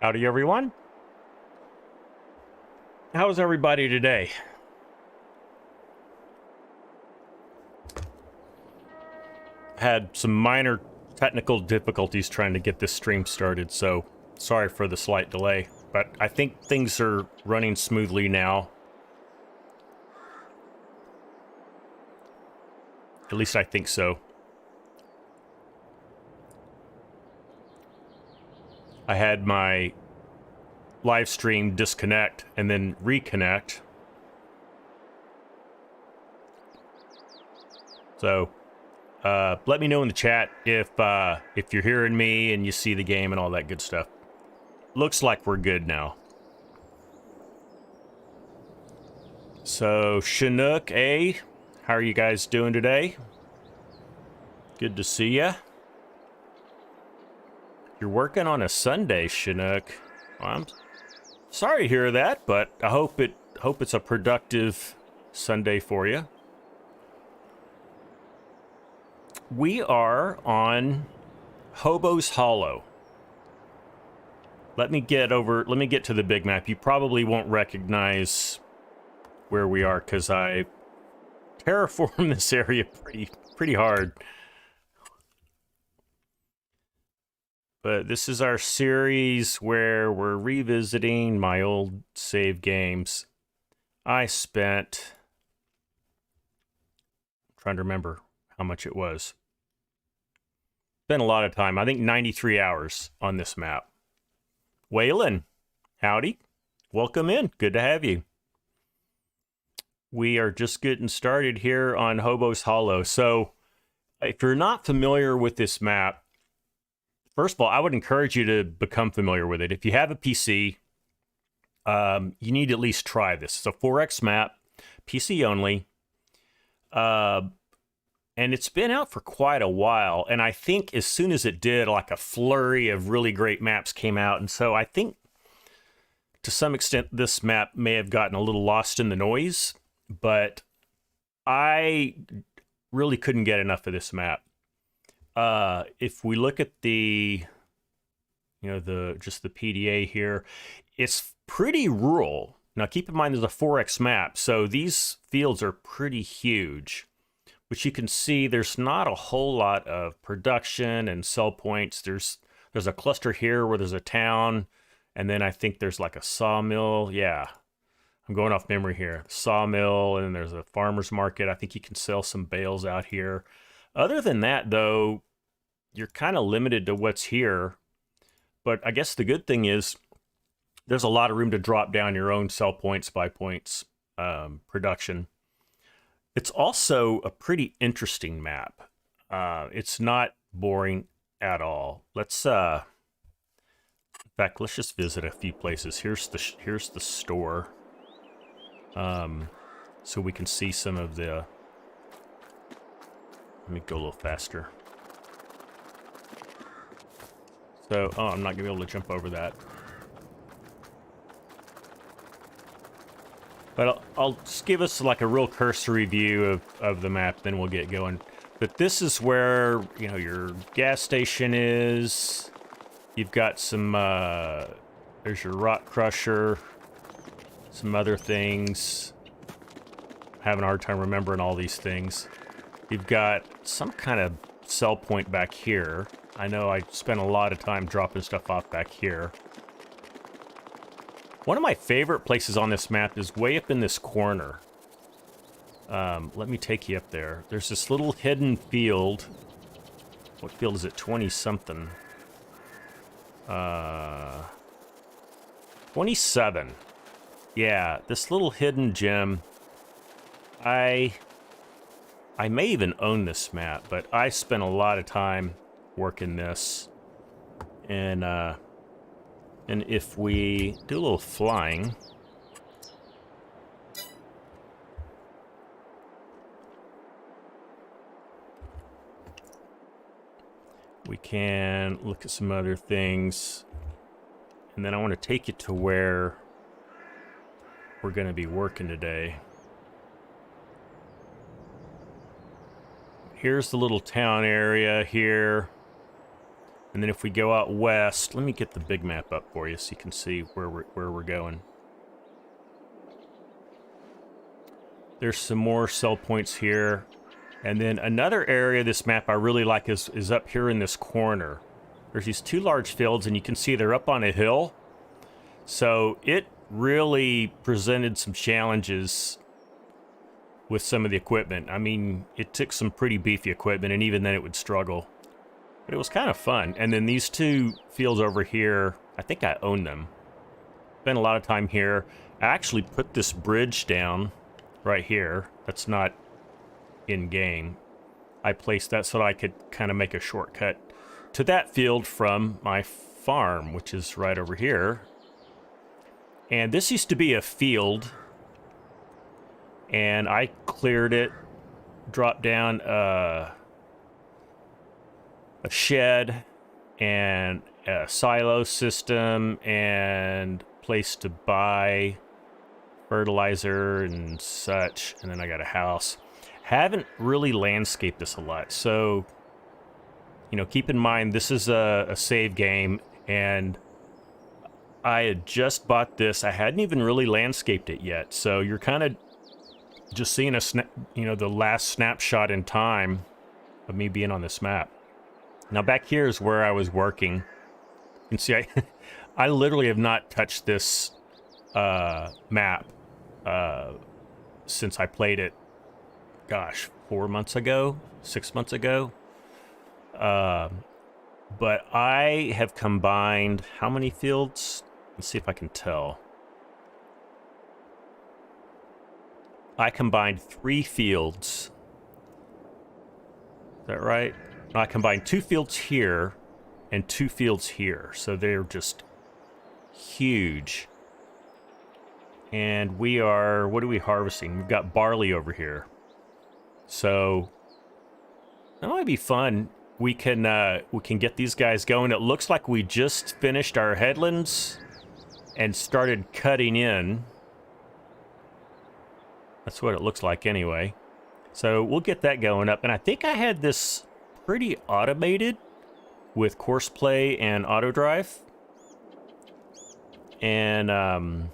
Howdy, everyone. How's everybody today? Had some minor technical difficulties trying to get this stream started, so sorry for the slight delay. But I think things are running smoothly now. At least I think so. I had my live stream disconnect and then reconnect. So let me know in the chat if you're hearing me and you see the game and all that good stuff. Looks like we're good now. So Chinook, how are you guys doing today? Good to see ya. You're working on a Sunday, Chinook. Well, I'm sorry to hear that, but I hope it's a productive Sunday for you. We are on Hobo's Hollow. Let me get to the big map. You probably won't recognize where we are because I terraformed this area pretty hard. But this is our series where we're revisiting my old save games. I spent, I'm trying to remember how much it was. Spent a lot of time. I think 93 hours on this map. Waylon, howdy. Welcome in. Good to have you. We are just getting started here on Hobo's Hollow. So if you're not familiar with this map, first of all, I would encourage you to become familiar with it. If you have a PC, you need to at least try this. It's a 4X map, PC only. And it's been out for quite a while. And I think as soon as it did, like a flurry of really great maps came out. And so I think to some extent, this map may have gotten a little lost in the noise, but I really couldn't get enough of this map. If we look at the, just the PDA here, it's pretty rural. Now keep in mind there's a 4X map, so these fields are pretty huge. Which you can see there's not a whole lot of production and sell points. There's a cluster here where there's a town, and then I think there's like a sawmill. Yeah, I'm going off memory here. Sawmill, and then there's a farmer's market. I think you can sell some bales out here. Other than that, though, you're kind of limited to what's here. But I guess the good thing is there's a lot of room to drop down your own sell points, buy points, production. It's also a pretty interesting map. It's not boring at all. Let's in fact, let's just visit a few places. Here's the store. So we can see some of the. Let me go a little faster. So, I'm not gonna be able to jump over that. But I'll just give us like a real cursory view of the map, then we'll get going. But this is where, your gas station is. You've got some, there's your rock crusher, some other things. I'm having a hard time remembering all these things. You've got some kind of sell point back here. I know I spent a lot of time dropping stuff off back here. One of my favorite places on this map is way up in this corner. Let me take you up there. There's this little hidden field. What field is it? 20-something. 27. Yeah, this little hidden gem. I may even own this map, but I spent a lot of time working this. And if we do a little flying, we can look at some other things. And then I want to take you to where we're going to be working today. Here's the little town area here. And then if we go out west, let me get the big map up for you so you can see where we're going. There's some more sell points here. And then another area of this map I really like is up here in this corner. There's these two large fields, and you can see they're up on a hill. So it really presented some challenges with some of the equipment. I mean, it took some pretty beefy equipment, and even then it would struggle. But it was kind of fun. And then these two fields over here, I think I own them. Spent a lot of time here. I actually put this bridge down right here. That's not in-game. I placed that so that I could kind of make a shortcut to that field from my farm, which is right over here. And this used to be a field, and I cleared it, dropped down a shed and a silo system and place to buy fertilizer and such, and then I got a house. Haven't really landscaped this a lot, so you know, keep in mind this is a save game, and I had just bought this. I hadn't even really landscaped it yet, so you're kind of just seeing the last snapshot in time of me being on this map. Now back here is where I was working. You can see I literally have not touched this map since I played it, gosh, 4 months ago, 6 months ago. But I have combined how many fields? Let's see if I can tell. I combined 3 fields. Is that right? I combined 2 fields here and 2 fields here. So they're just huge. And we are, what are we harvesting? We've got barley over here. So that might be fun. We can get these guys going. It looks like we just finished our headlands and started cutting in. That's what it looks like anyway. So we'll get that going up. And I think I had this pretty automated with course play and auto drive. And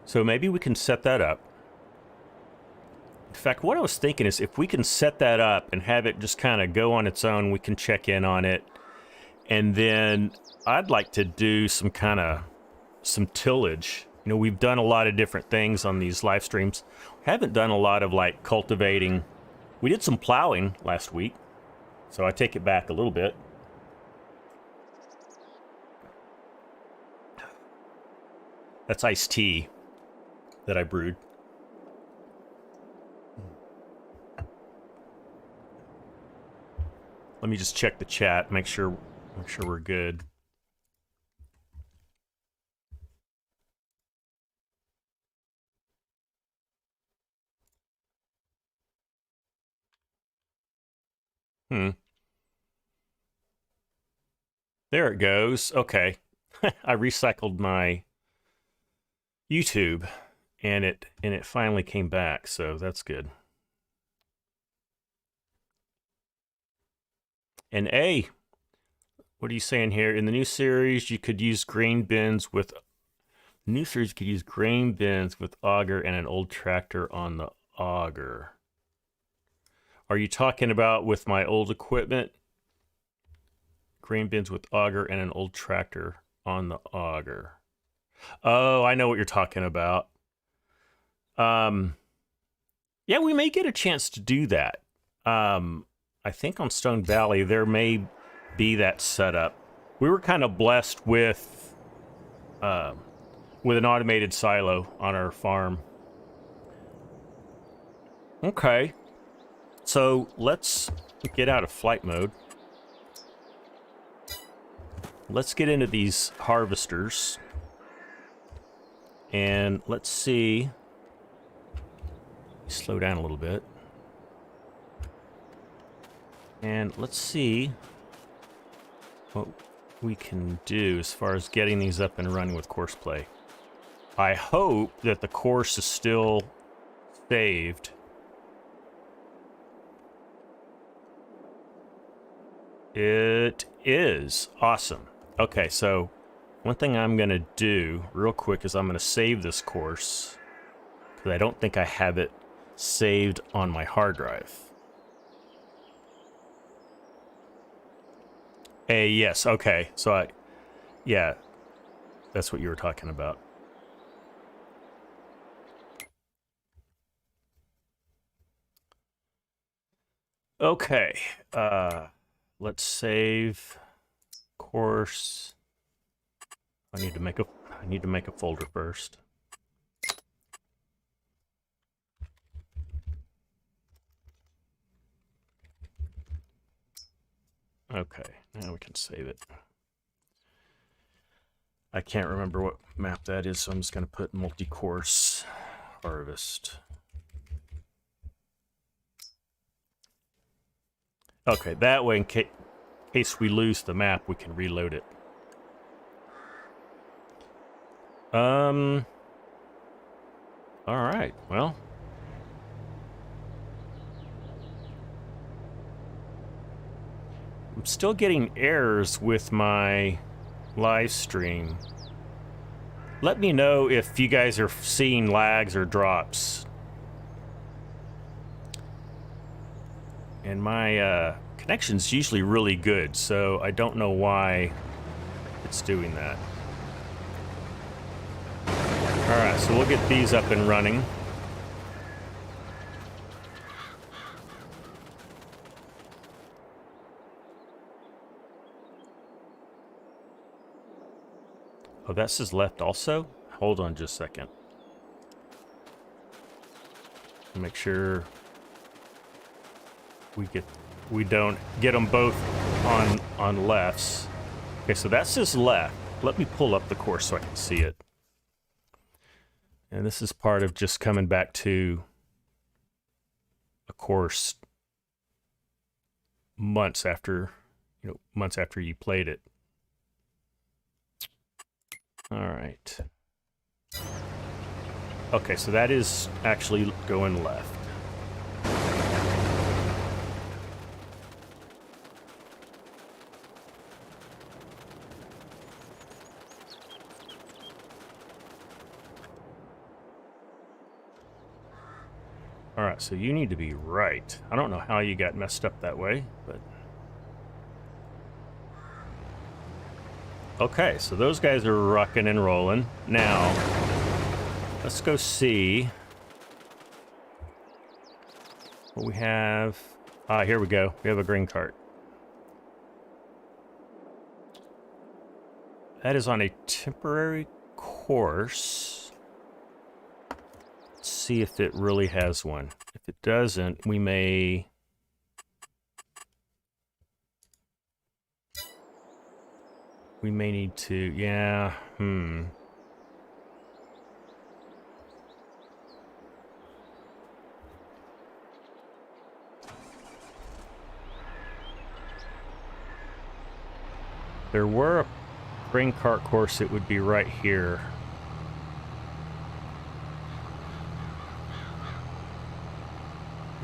so maybe we can set that up. In fact, what I was thinking is if we can set that up and have it just kind of go on its own, we can check in on it. And then I'd like to do some tillage. You know, we've done a lot of different things on these live streams. We haven't done a lot of like cultivating. We did some plowing last week, so I take it back a little bit. That's iced tea that I brewed. Let me just check the chat, make sure we're good. There it goes. Okay. I recycled my YouTube and it finally came back, so that's good. And A, what are you saying here? In the new series, you could use grain bins with auger and an old tractor on the auger. Are you talking about with my old equipment? Grain bins with auger and an old tractor on the auger. Oh, I know what you're talking about. Yeah, we may get a chance to do that. I think on Stone Valley there may be that setup. We were kind of blessed with an automated silo on our farm. Okay, so let's get out of flight mode. Let's get into these harvesters. And let's see. Slow down a little bit. And let's see what we can do as far as getting these up and running with course play. I hope that the course is still saved. It is. Awesome. Okay, so one thing I'm going to do real quick is I'm going to save this course, because I don't think I have it saved on my hard drive. Yes, okay. So yeah, that's what you were talking about. Okay, let's save course. I need to make a folder first. Okay, now we can save it. I can't remember what map that is, so I'm just going to put multi-course harvest. Okay, that way, in case we lose the map, we can reload it. All right, well. I'm still getting errors with my live stream. Let me know if you guys are seeing lags or drops. And my connection's usually really good, so I don't know why it's doing that. Alright, so we'll get these up and running. Oh, that says left also? Hold on just a second. Make sure we don't get them both on lefts. Okay, so that says left. Let me pull up the course so I can see it. And this is part of just coming back to a course months after you played it. All right. Okay, so that is actually going left. All right, so you need to be right. I don't know how you got messed up that way, but... Okay, so those guys are rocking and rolling. Now, let's go see what we have. Ah, here we go. We have a green cart. That is on a temporary course. Let's see if it really has one. If it doesn't, we may... We may need to... Yeah, There were a grain cart course, it would be right here.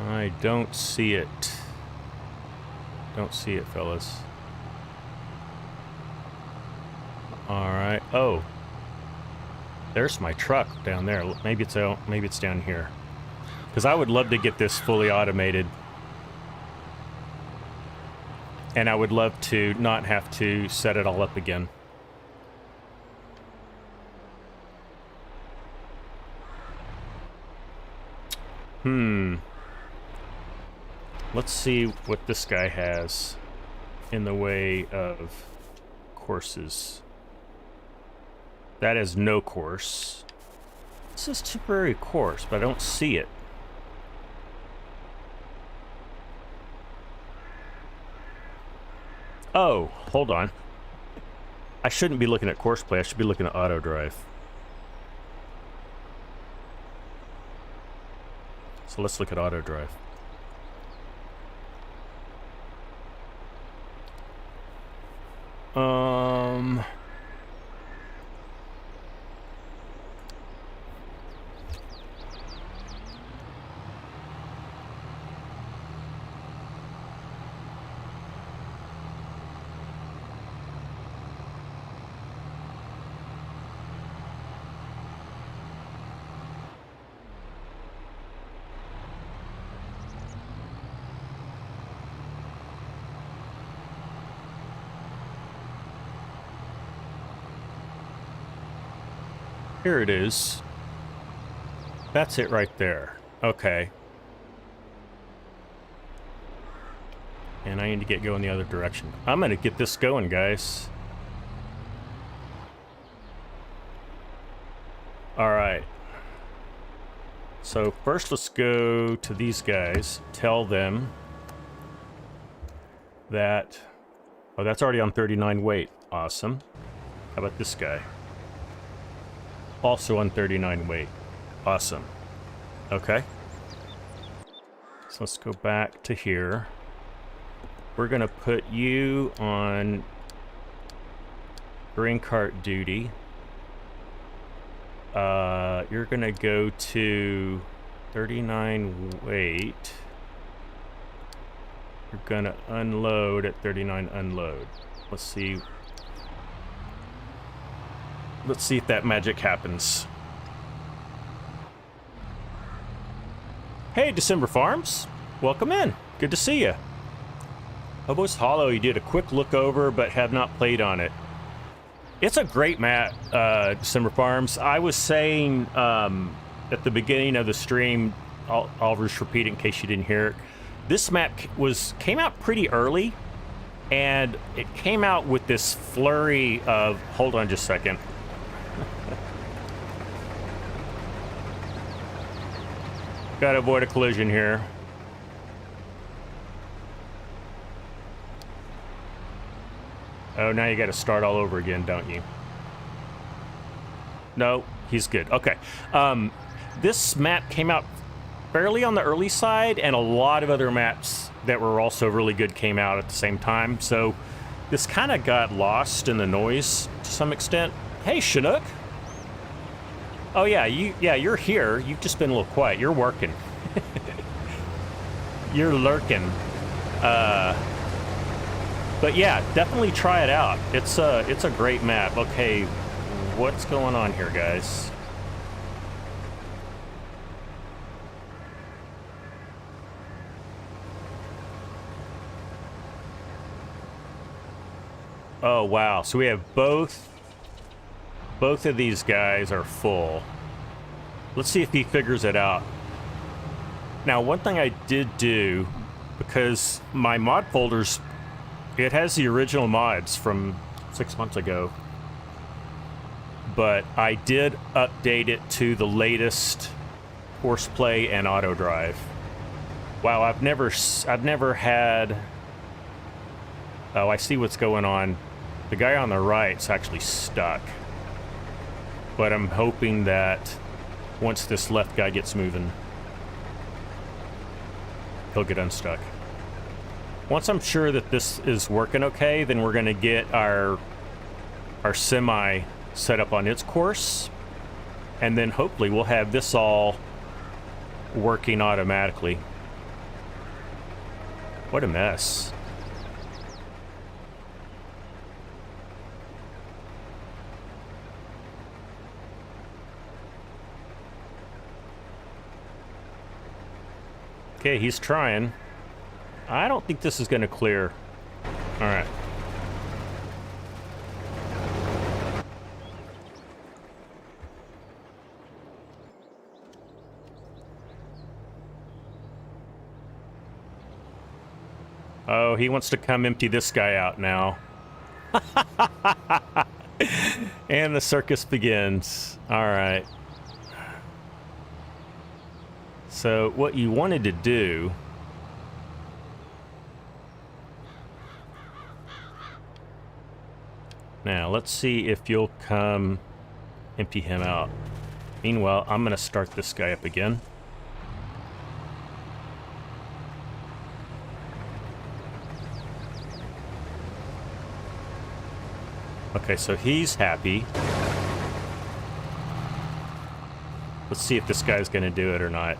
I don't see it. Don't see it, fellas. Alright. Oh. There's my truck down there. Maybe it's down here. Because I would love to get this fully automated. And I would love to not have to set it all up again. Let's see what this guy has in the way of courses. That is no course. This is temporary course, but I don't see it. Oh, hold on. I shouldn't be looking at course play. I should be looking at auto drive. So let's look at auto drive. Here it is. That's it right there. Okay. And I need to get going the other direction. I'm going to get this going, guys. All right. So first let's go to these guys. Tell them that... Oh, that's already on 39 weight. Awesome. How about this guy? Also on 39 weight. Awesome. Okay. So let's go back to here. We're going to put you on grain cart duty. You're going to go to 39 weight. You're going to unload at 39 unload. Let's see. Let's see if that magic happens. Hey, December Farms. Welcome in. Good to see you. Hobo's Hollow, you did a quick look over, but have not played on it. It's a great map, December Farms. I was saying at the beginning of the stream, I'll just repeat it in case you didn't hear it. This map came out pretty early, and it came out with this flurry of... Hold on just a second. Gotta avoid a collision here. Oh, now you gotta start all over again, don't you? No, he's good. Okay. This map came out fairly on the early side, and a lot of other maps that were also really good came out at the same time. So this kind of got lost in the noise to some extent. Hey, Chinook. Oh yeah, you're here. You've just been a little quiet. You're working. You're lurking. But yeah, definitely try it out. It's a great map. Okay, what's going on here, guys? Oh wow, so we have both of these guys are full. Let's see if he figures it out. Now, one thing I did do, because my mod folders, it has the original mods from 6 months ago, but I did update it to the latest horseplay and auto drive. Wow, I've never had... Oh, I see what's going on. The guy on the right's actually stuck. But I'm hoping that once this left guy gets moving, he'll get unstuck. Once I'm sure that this is working okay, then we're gonna get our semi set up on its course, and then hopefully we'll have this all working automatically. What a mess. Okay, he's trying. I don't think this is going to clear. All right. Oh, he wants to come empty this guy out now. And the circus begins. All right. So what you wanted to do... Now, let's see if you'll come empty him out. Meanwhile, I'm going to start this guy up again. Okay, so he's happy. Let's see if this guy's going to do it or not.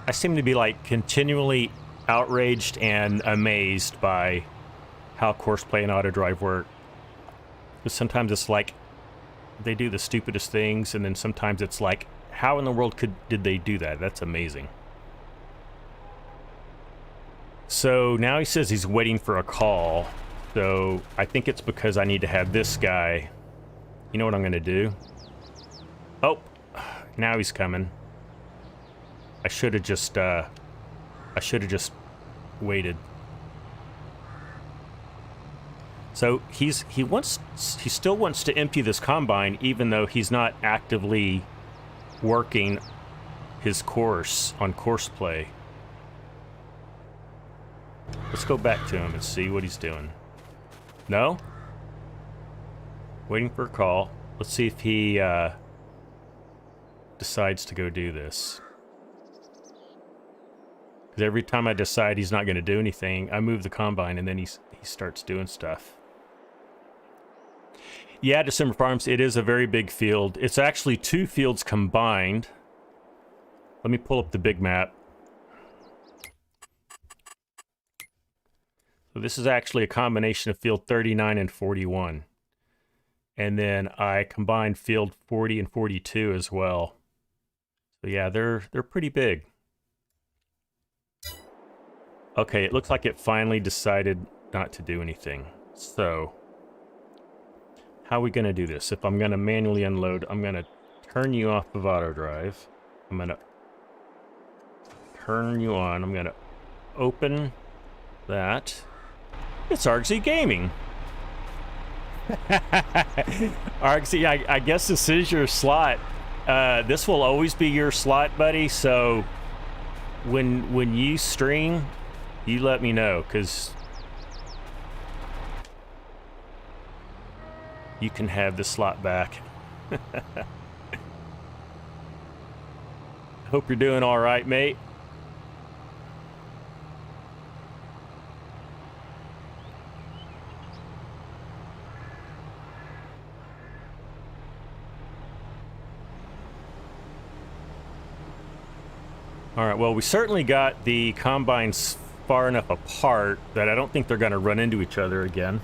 I seem to be like continually outraged and amazed by how courseplay and auto drive work. Because sometimes it's like they do the stupidest things, and then sometimes it's like, how in the world did they do that? That's amazing. So now he says he's waiting for a call. So I think it's because I need to have this guy. You know what I'm going to do? Oh, now he's coming. I should have just waited. So he still wants to empty this combine, even though he's not actively working his course on course play. Let's go back to him and see what he's doing. No? Waiting for a call. Let's see if he decides to go do this. Because every time I decide he's not going to do anything, I move the combine and then he starts doing stuff. Yeah, December Farms, it is a very big field. It's actually 2 fields combined. Let me pull up the big map. So this is actually a combination of field 39 and 41. And then I combined field 40 and 42 as well. So yeah, they're pretty big. Okay, it looks like it finally decided not to do anything. So how are we going to do this? If I'm going to manually unload, I'm going to turn you off of auto drive. I'm going to turn you on. I'm going to open that. It's Argsy Gaming. Argsy, I guess this is your slot. This will always be your slot, buddy. So when you stream, you let me know, because you can have the slot back. Hope you're doing all right, mate. All right, well, we certainly got the combines far enough apart that I don't think they're going to run into each other again.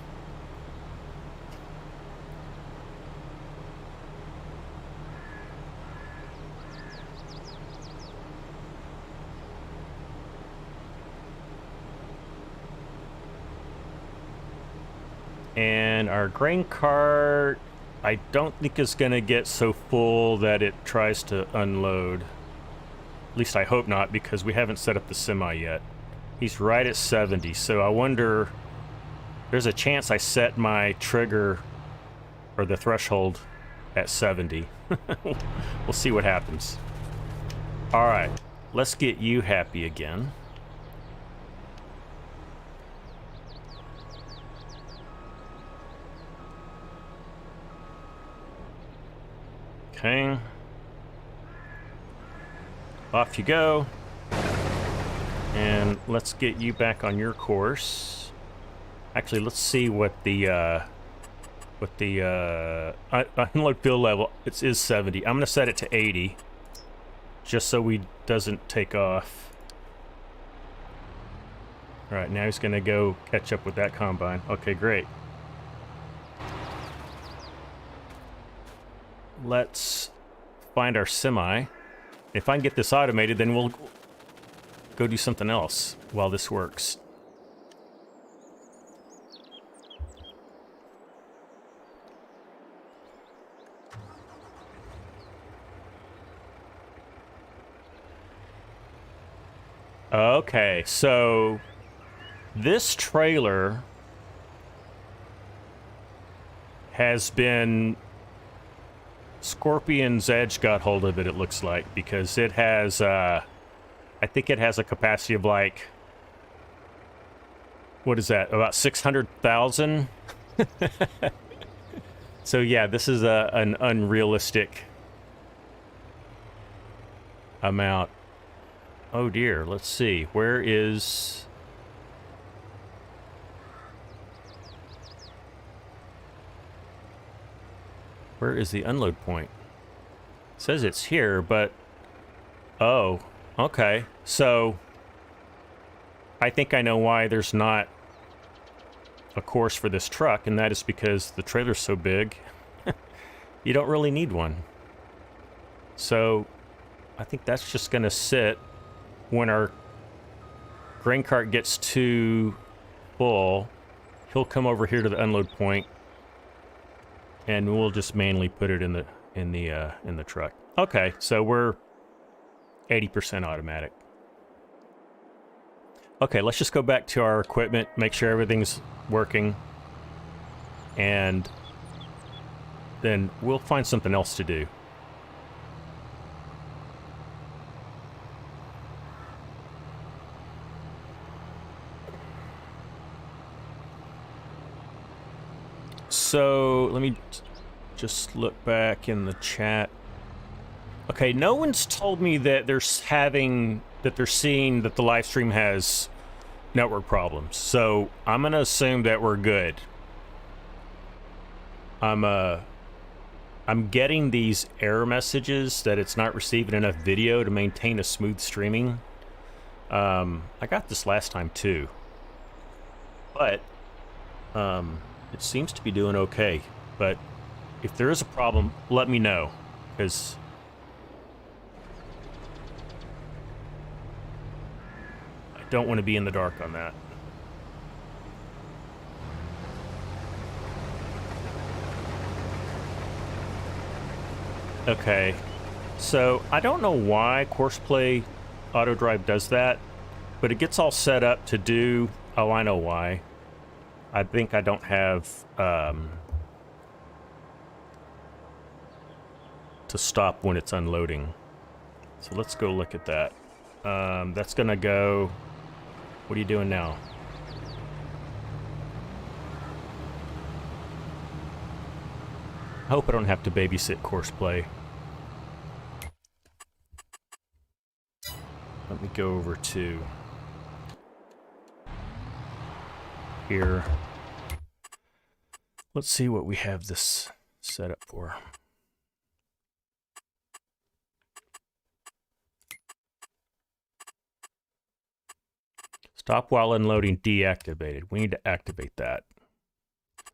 And our grain cart, I don't think is going to get so full that it tries to unload. At least I hope not, because we haven't set up the semi yet. He's right at 70, so I wonder... There's a chance I set my trigger, or the threshold, at 70. We'll see what happens. Alright, let's get you happy again. Okay. Off you go. And let's get you back on your course. Actually, let's see what the unload field level is 70. I'm gonna set it to 80, just so we doesn't take off. All right, now he's gonna go catch up with that combine. Okay, great. Let's find our semi. If I can get this automated, then we'll go do something else while this works. Okay, so this trailer has been... Scorpion's Edge got hold of it, it looks like, because it has, I think it has a capacity of like, what is that, about 600,000? So yeah, this is an unrealistic amount. Oh dear, let's see, where is... Where is the unload point? It says it's here, but... Oh, okay. So, I think I know why there's not a course for this truck, and that is because the trailer's so big, you don't really need one. So, I think that's just going to sit when our grain cart gets too full. He'll come over here to the unload point, and we'll just manually put it in the truck. Okay, so we're 80% automatic. Okay, let's just go back to our equipment, make sure everything's working, and then we'll find something else to do. So let me just look back in the chat. Okay, no one's told me that they're seeing that the live stream has network problems. So I'm gonna assume that we're good. I'm getting these error messages that it's not receiving enough video to maintain a smooth streaming. I got this last time too, but it seems to be doing okay. But if there is a problem, let me know, because I don't want to be in the dark on that. Okay, so I don't know why Courseplay Auto Drive does that, but it gets all set up to do... Oh, I know why. I think I don't have to stop when it's unloading. So let's go look at that. That's gonna go... What are you doing now? I hope I don't have to babysit Courseplay. Let me go over to here. Let's see what we have this set up for. Stop while unloading deactivated. We need to activate that.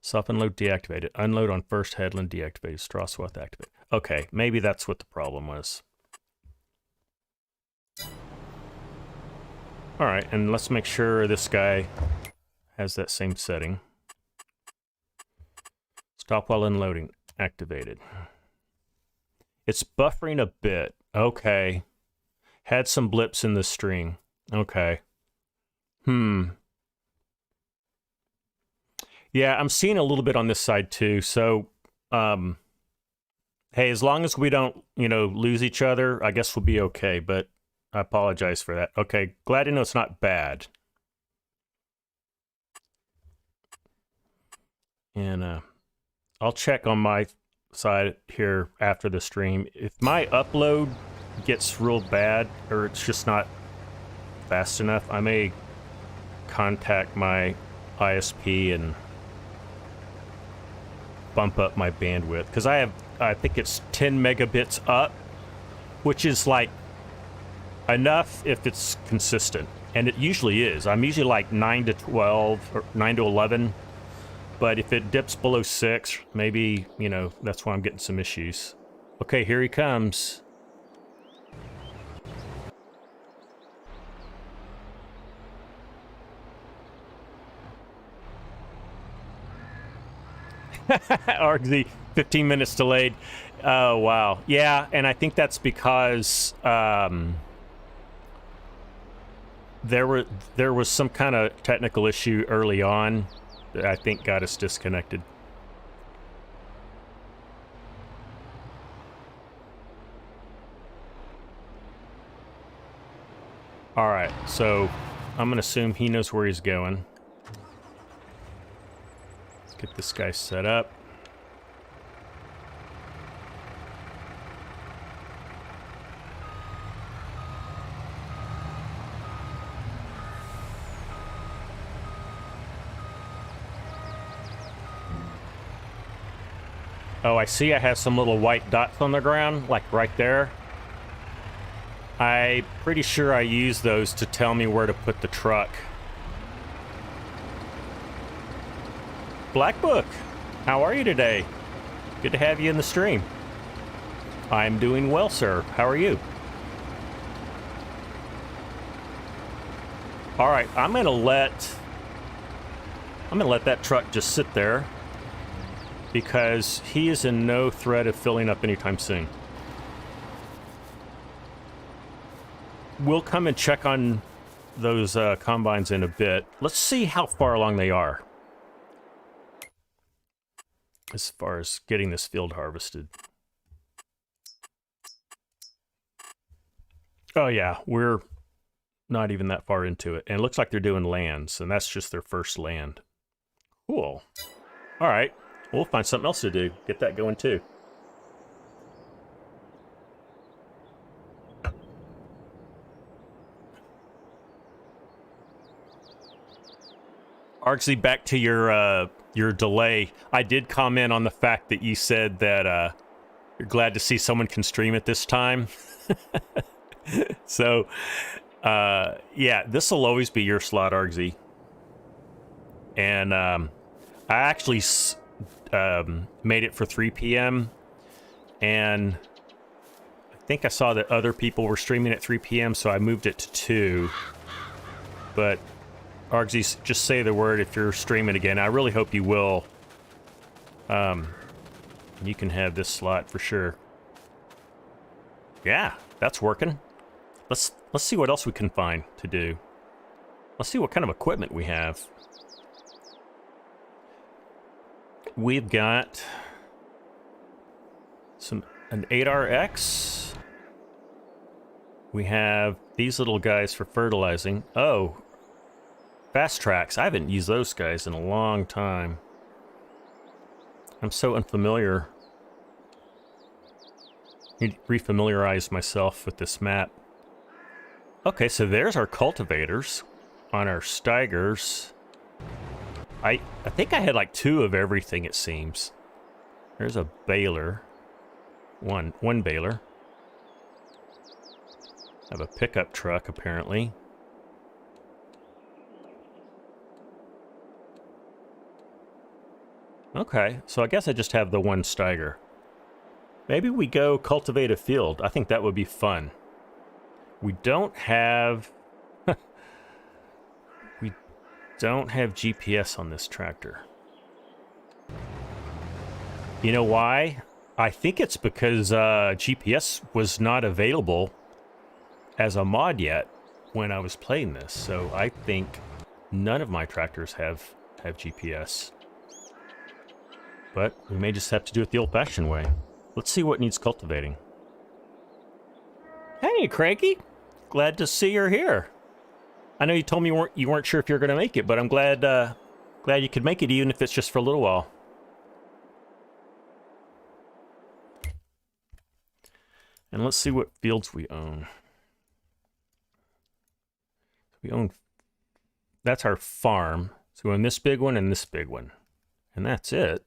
Self-unload deactivated. Unload on first headland deactivated. Straw swath activated. Okay, maybe that's what the problem was. Alright, and let's make sure this guy has that same setting. Stop while unloading. Activated. It's buffering a bit. Okay. Had some blips in the stream. Okay. Yeah, I'm seeing a little bit on this side too. So, hey, as long as we don't, lose each other, I guess we'll be okay. But I apologize for that. Okay, glad to know it's not bad. And I'll check on my side here after the stream. If my upload gets real bad or it's just not fast enough, I may contact my ISP and bump up my bandwidth, because I think it's 10 megabits up, which is like enough if it's consistent, and it usually is. I'm usually like 9 to 12 or 9 to 11, but if it dips below 6, maybe, that's why I'm getting some issues. Okay, here he comes. RZ, 15 minutes delayed. Oh, wow. Yeah, and I think that's because there was some kind of technical issue early on that I think got us disconnected. All right, so I'm going to assume he knows where he's going. Get this guy set up. Oh, I see I have some little white dots on the ground, like right there. I'm pretty sure I use those to tell me where to put the truck. Black Book, how are you today? Good to have you in the stream. I'm doing well, sir. How are you? All right, I'm gonna I'm gonna let that truck just sit there because he is in no threat of filling up anytime soon. We'll come and check on those combines in a bit. Let's see how far along they are as far as getting this field harvested. Oh yeah, we're not even that far into it. And it looks like they're doing lands, and that's just their first land. Cool. All right, we'll find something else to do. Get that going too. Argsy, back to your delay. I did comment on the fact that you said that you're glad to see someone can stream at this time. So, yeah, this will always be your slot, Argsy. And I actually made it for 3 p.m. And I think I saw that other people were streaming at 3 p.m., so I moved it to 2. But Argsy, just say the word if you're streaming again. I really hope you will. You can have this slot for sure. Yeah, that's working. Let's see what else we can find to do. Let's see what kind of equipment we have. We've got an 8RX. We have these little guys for fertilizing. Oh, fast tracks. I haven't used those guys in a long time. I'm so unfamiliar. I need to refamiliarize myself with this map. Okay, so there's our cultivators on our Steigers. I think I had like 2 of everything, it seems. There's a baler. One baler. I have a pickup truck, apparently. Okay, so I guess I just have the 1 Steiger. Maybe we go cultivate a field. I think that would be fun. We don't have... we don't have GPS on this tractor. You know why? I think it's because GPS was not available as a mod yet when I was playing this. So I think none of my tractors have GPS. But we may just have to do it the old-fashioned way. Let's see what needs cultivating. Hey, Craigie. Glad to see you're here. I know you told me you weren't sure if you're going to make it, but I'm glad you could make it, even if it's just for a little while. And let's see what fields we own. We own... That's our farm. So we own this big one and this big one. And that's it.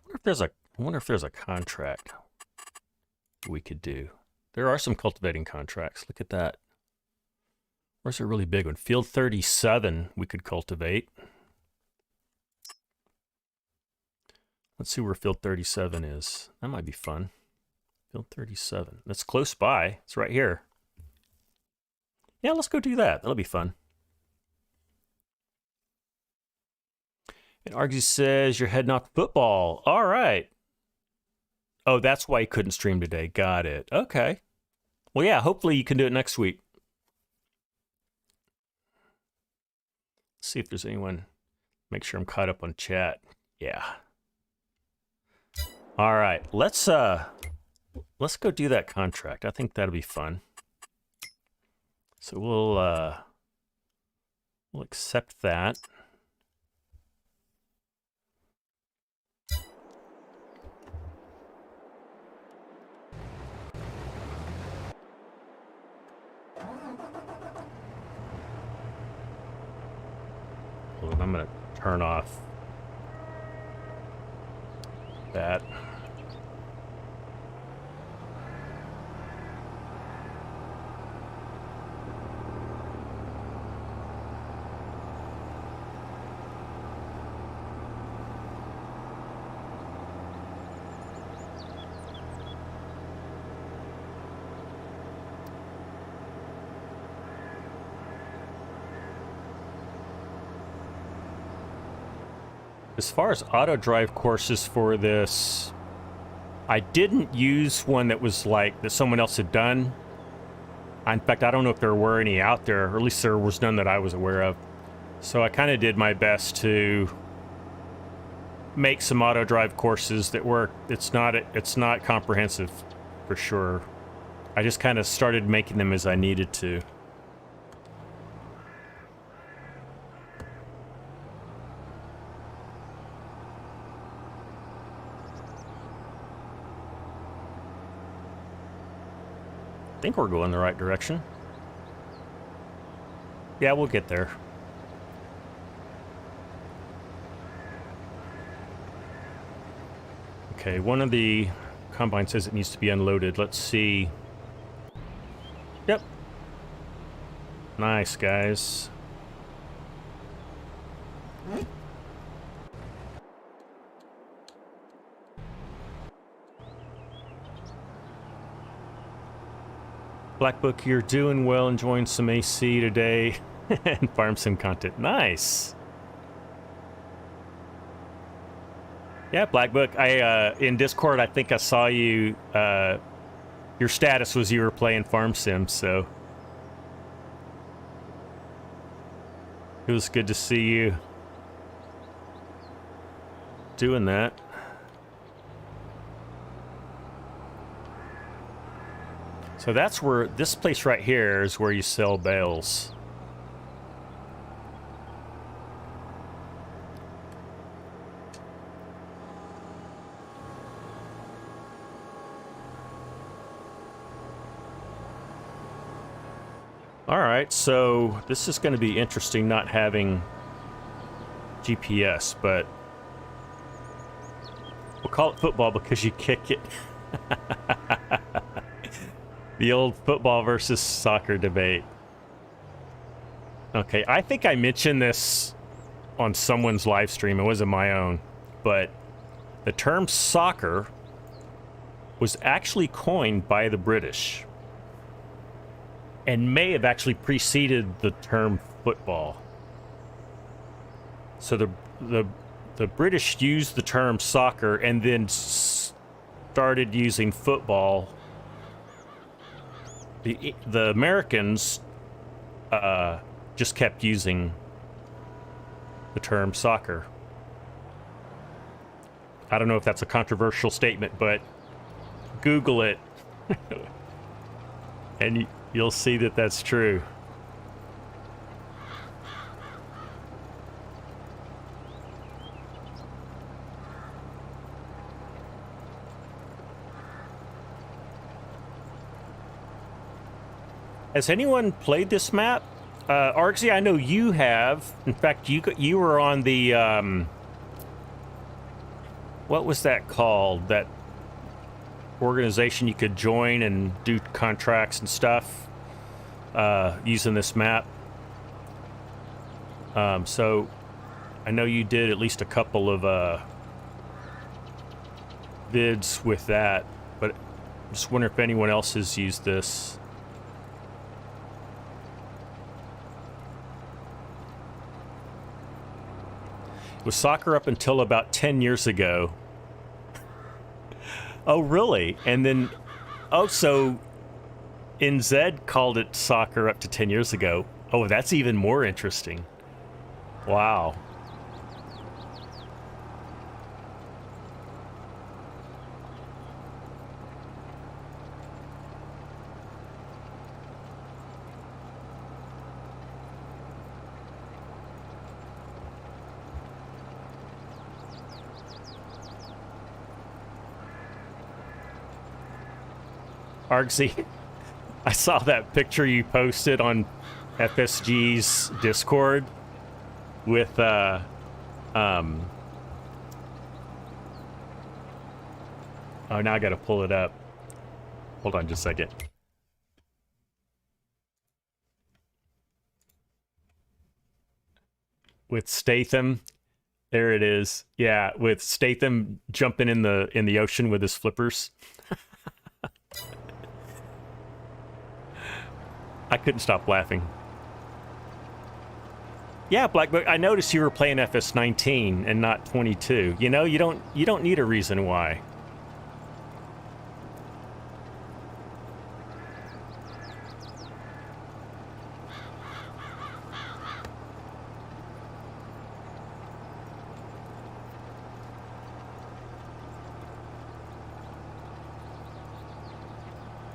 I wonder if there's a contract we could do. There are some cultivating contracts. Look at that. Where's a really big one? Field 37 we could cultivate. Let's see where field 37 is. That might be fun. Field 37. That's close by. It's right here. Yeah, let's go do that. That'll be fun. And Argsy says you're heading off to football. All right. Oh, that's why you couldn't stream today. Got it. Okay. Well, yeah, hopefully you can do it next week. Let's see if there's anyone. Make sure I'm caught up on chat. Yeah. All right. Let's go do that contract. I think that'll be fun. So we'll accept that. I'm going to turn off that. As far as auto drive courses for this, I didn't use one that was like that someone else had done. In fact, I don't know if there were any out there, or at least there was none that I was aware of. So I kind of did my best to make some auto drive courses that work. It's not comprehensive for sure. I just kind of started making them as I needed to. I think we're going the right direction. Yeah, we'll get there. Okay, one of the combines says it needs to be unloaded. Let's see. Yep. Nice, guys. Black Book, you're doing well, enjoying some AC today and farm sim content. Nice. Yeah, Black Book. I in Discord, I think I saw you. Your status was you were playing farm sim, so it was good to see you doing that. So that's where, this place right here is where you sell bales. All right, so this is going to be interesting not having GPS, but we'll call it football because you kick it. The old football versus soccer debate. Okay, I think I mentioned this on someone's live stream. It wasn't my own, but the term soccer was actually coined by the British and may have actually preceded the term football. So the British used the term soccer and then started using football. The Americans just kept using the term soccer. I don't know if that's a controversial statement, but Google it and you'll see that that's true. Has anyone played this map? Argsy, I know you have. In fact, you were on the, what was that called? That organization you could join and do contracts and stuff using this map. So I know you did at least a couple of vids with that, but I just wonder if anyone else has used this. It was soccer up until about 10 years ago. Oh, really? And then, oh, so NZ called it soccer up to 10 years ago. Oh, that's even more interesting. Wow. Argsy, I saw that picture you posted on FSG's Discord with oh, now I gotta pull it up. Hold on just a second. With Statham. There it is. Yeah, with Statham jumping in the ocean with his flippers. I couldn't stop laughing. Yeah, Black Book, I noticed you were playing FS19 and not 22. You know, you don't need a reason why.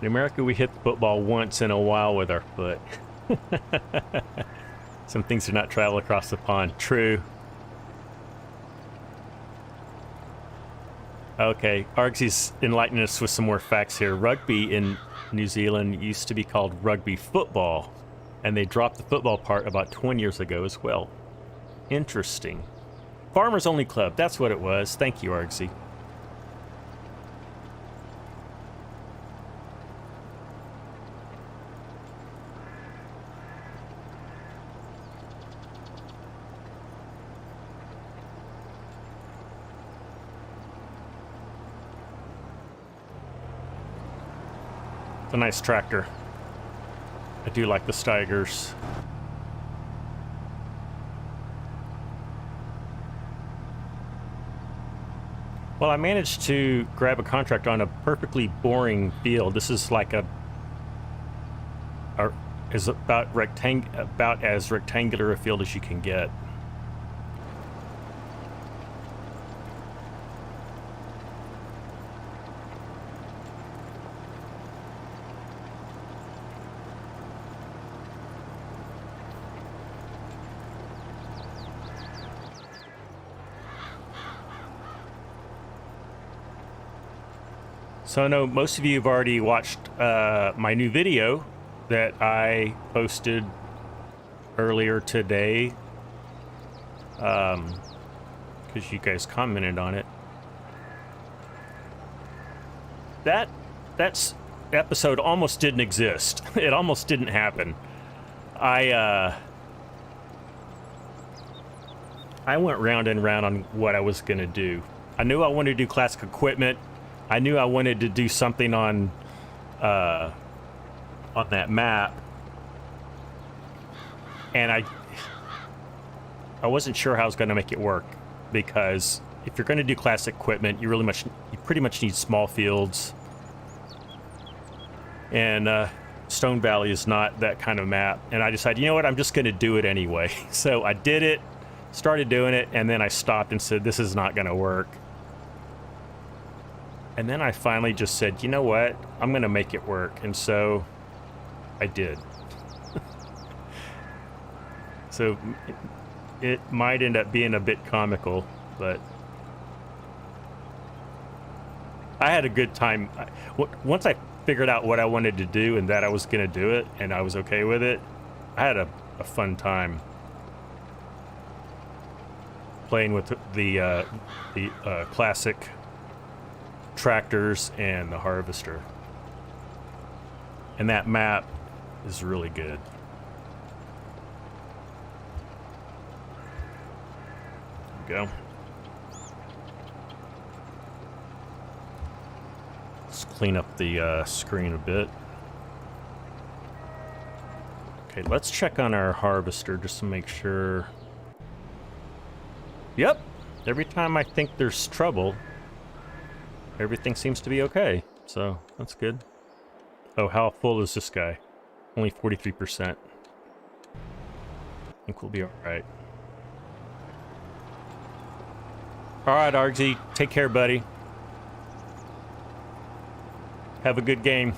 In America, we hit the football once in a while with our foot. Some things do not travel across the pond. True. Okay, Argsy's enlightening us with some more facts here. Rugby in New Zealand used to be called rugby football, and they dropped the football part about 20 years ago as well. Interesting. Farmers Only Club, that's what it was. Thank you, Argsy. It's a nice tractor. I do like the Steigers. Well, I managed to grab a contract on a perfectly boring field. This is like is about as rectangular a field as you can get. So I know most of you have already watched my new video that I posted earlier today, because you guys commented on it. That's episode almost didn't exist. It almost didn't happen. I went round and round on what I was gonna do. I knew I wanted to do classic equipment. I knew I wanted to do something on that map, and I wasn't sure how I was going to make it work, because if you're going to do classic equipment, you pretty much need small fields, and Stone Valley is not that kind of map. And I decided, you know what, I'm just going to do it anyway. So I did it, started doing it, and then I stopped and said, this is not going to work. And then I finally just said, you know what? I'm going to make it work. And so I did. So it might end up being a bit comical, but I had a good time. Once I figured out what I wanted to do and that I was going to do it and I was okay with it, I had a fun time playing with the classic tractors and the harvester. And that map is really good. There we go. Let's clean up the screen a bit. Okay, let's check on our harvester just to make sure. Yep, every time I think there's trouble, everything seems to be okay, so that's good. Oh, how full is this guy? Only 43%. I think we'll be alright. Alright, Argsy, take care, buddy. Have a good game.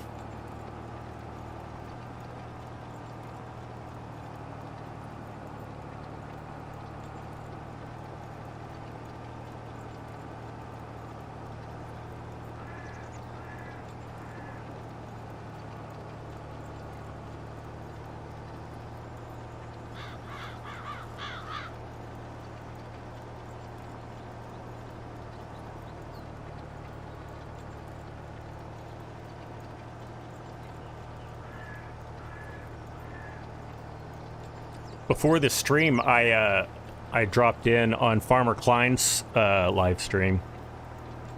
Before this stream, I dropped in on Farmer Klein's live stream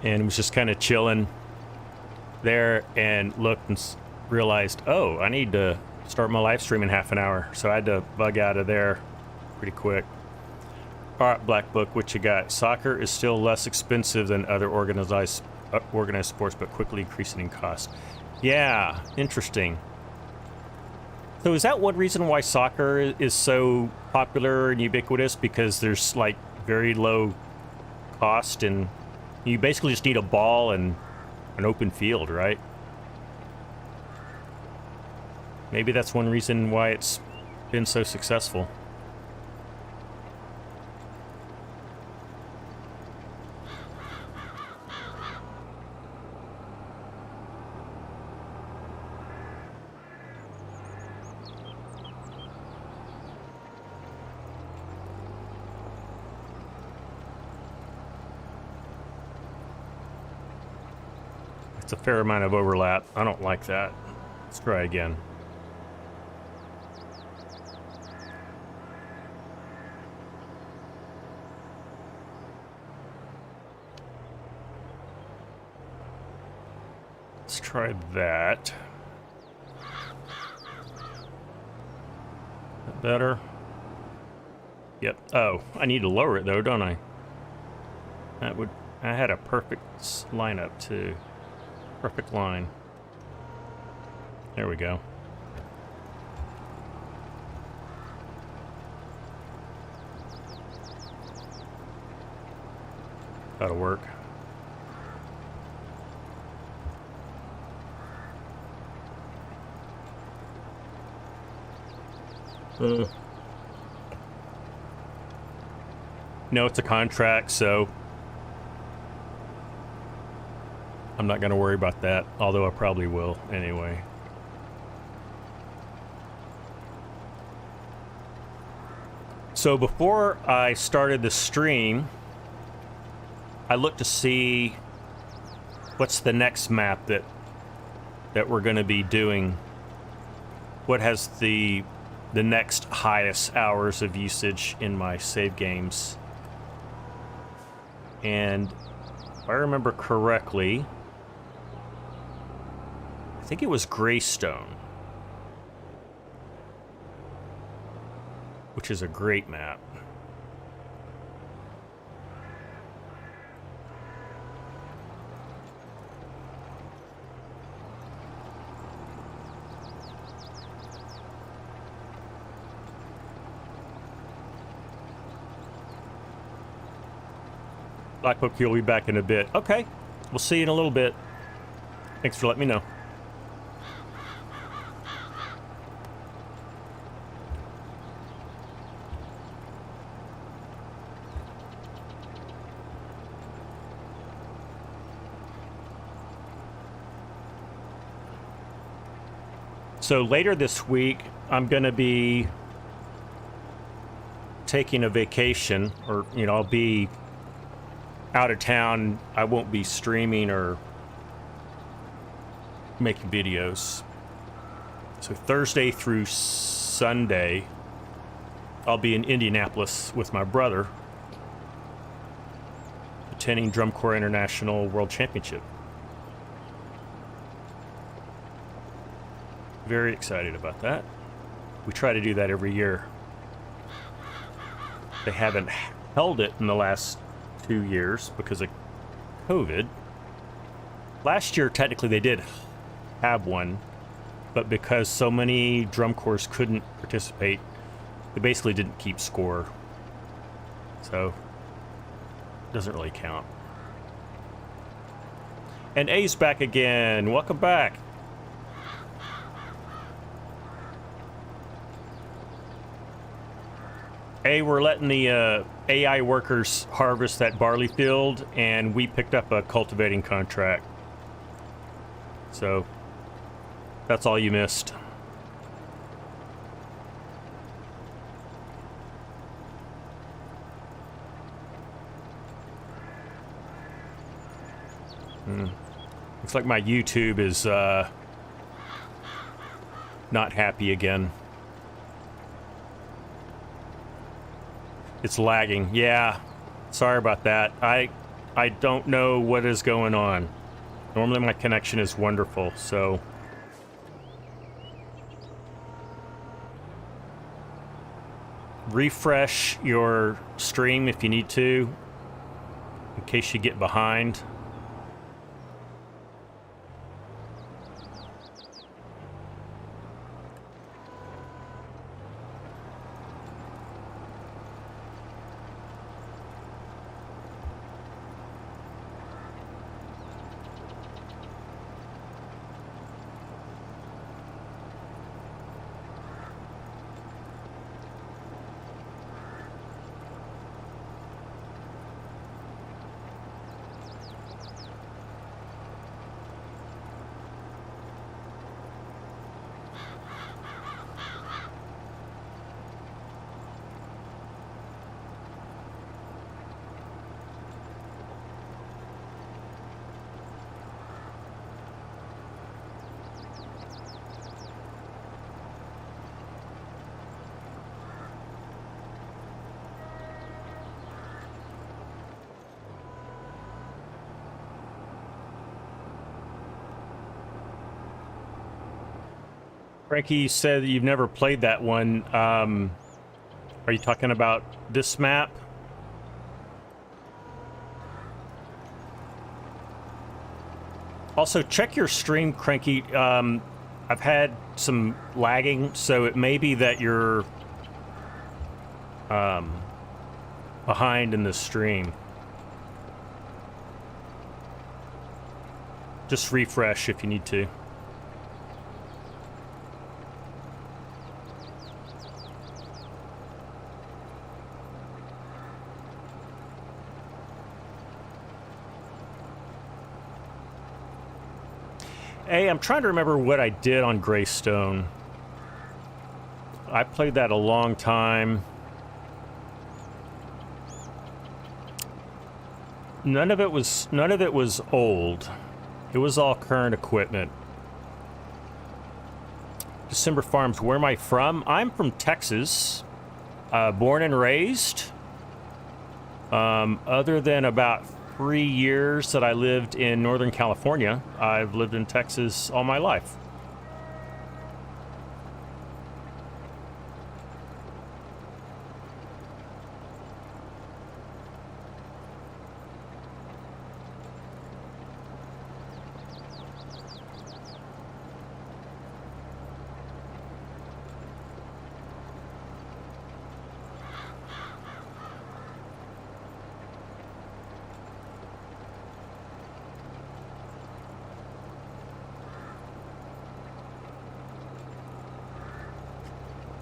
and was just kind of chilling there and looked and realized, oh, I need to start my live stream in half an hour. So I had to bug out of there pretty quick. All right, Black Book, what you got? Soccer is still less expensive than other organized sports, but quickly increasing in cost. Yeah, interesting. So is that one reason why soccer is so popular and ubiquitous? Because there's like very low cost and you basically just need a ball and an open field, right? Maybe that's one reason why it's been so successful. It's a fair amount of overlap. I don't like that. Let's try again. Let's try that. That better? Yep. Oh, I need to lower it though, don't I? That would... I had a perfect lineup too. Perfect line. There we go. That'll work. No, it's a contract, so I'm not going to worry about that, although I probably will anyway. So before I started the stream, I looked to see what's the next map that we're going to be doing. What has the next highest hours of usage in my save games. And if I remember correctly, I think it was Greystone, which is a great map. Black Book, you'll be back in a bit. Okay, we'll see you in a little bit. Thanks for letting me know. So later this week, I'm going to be taking a vacation, or, you know, I'll be out of town. I won't be streaming or making videos. So Thursday through Sunday, I'll be in Indianapolis with my brother, attending Drum Corps International World Championship. Very excited about that. We try to do that every year. They haven't held it in the last 2 years because of COVID. Last year, technically, they did have one, but because so many drum corps couldn't participate, they basically didn't keep score. So, it doesn't really count. And A's back again. Welcome back. We're letting the AI workers harvest that barley field, and we picked up a cultivating contract. So, that's all you missed. Looks like my YouTube is not happy again. It's lagging. Yeah, sorry about that. I don't know what is going on. Normally my connection is wonderful, so refresh your stream if you need to, in case you get behind. Frankie, you said that you've never played that one. Are you talking about this map? Also, check your stream, Cranky. I've had some lagging, so it may be that you're behind in the stream. Just refresh if you need to. Hey, I'm trying to remember what I did on Greystone. I played that a long time. None of it was old. It was all current equipment. December Farms, where am I from? I'm from Texas. Born and raised. Other than about 3 years that I lived in Northern California, I've lived in Texas all my life.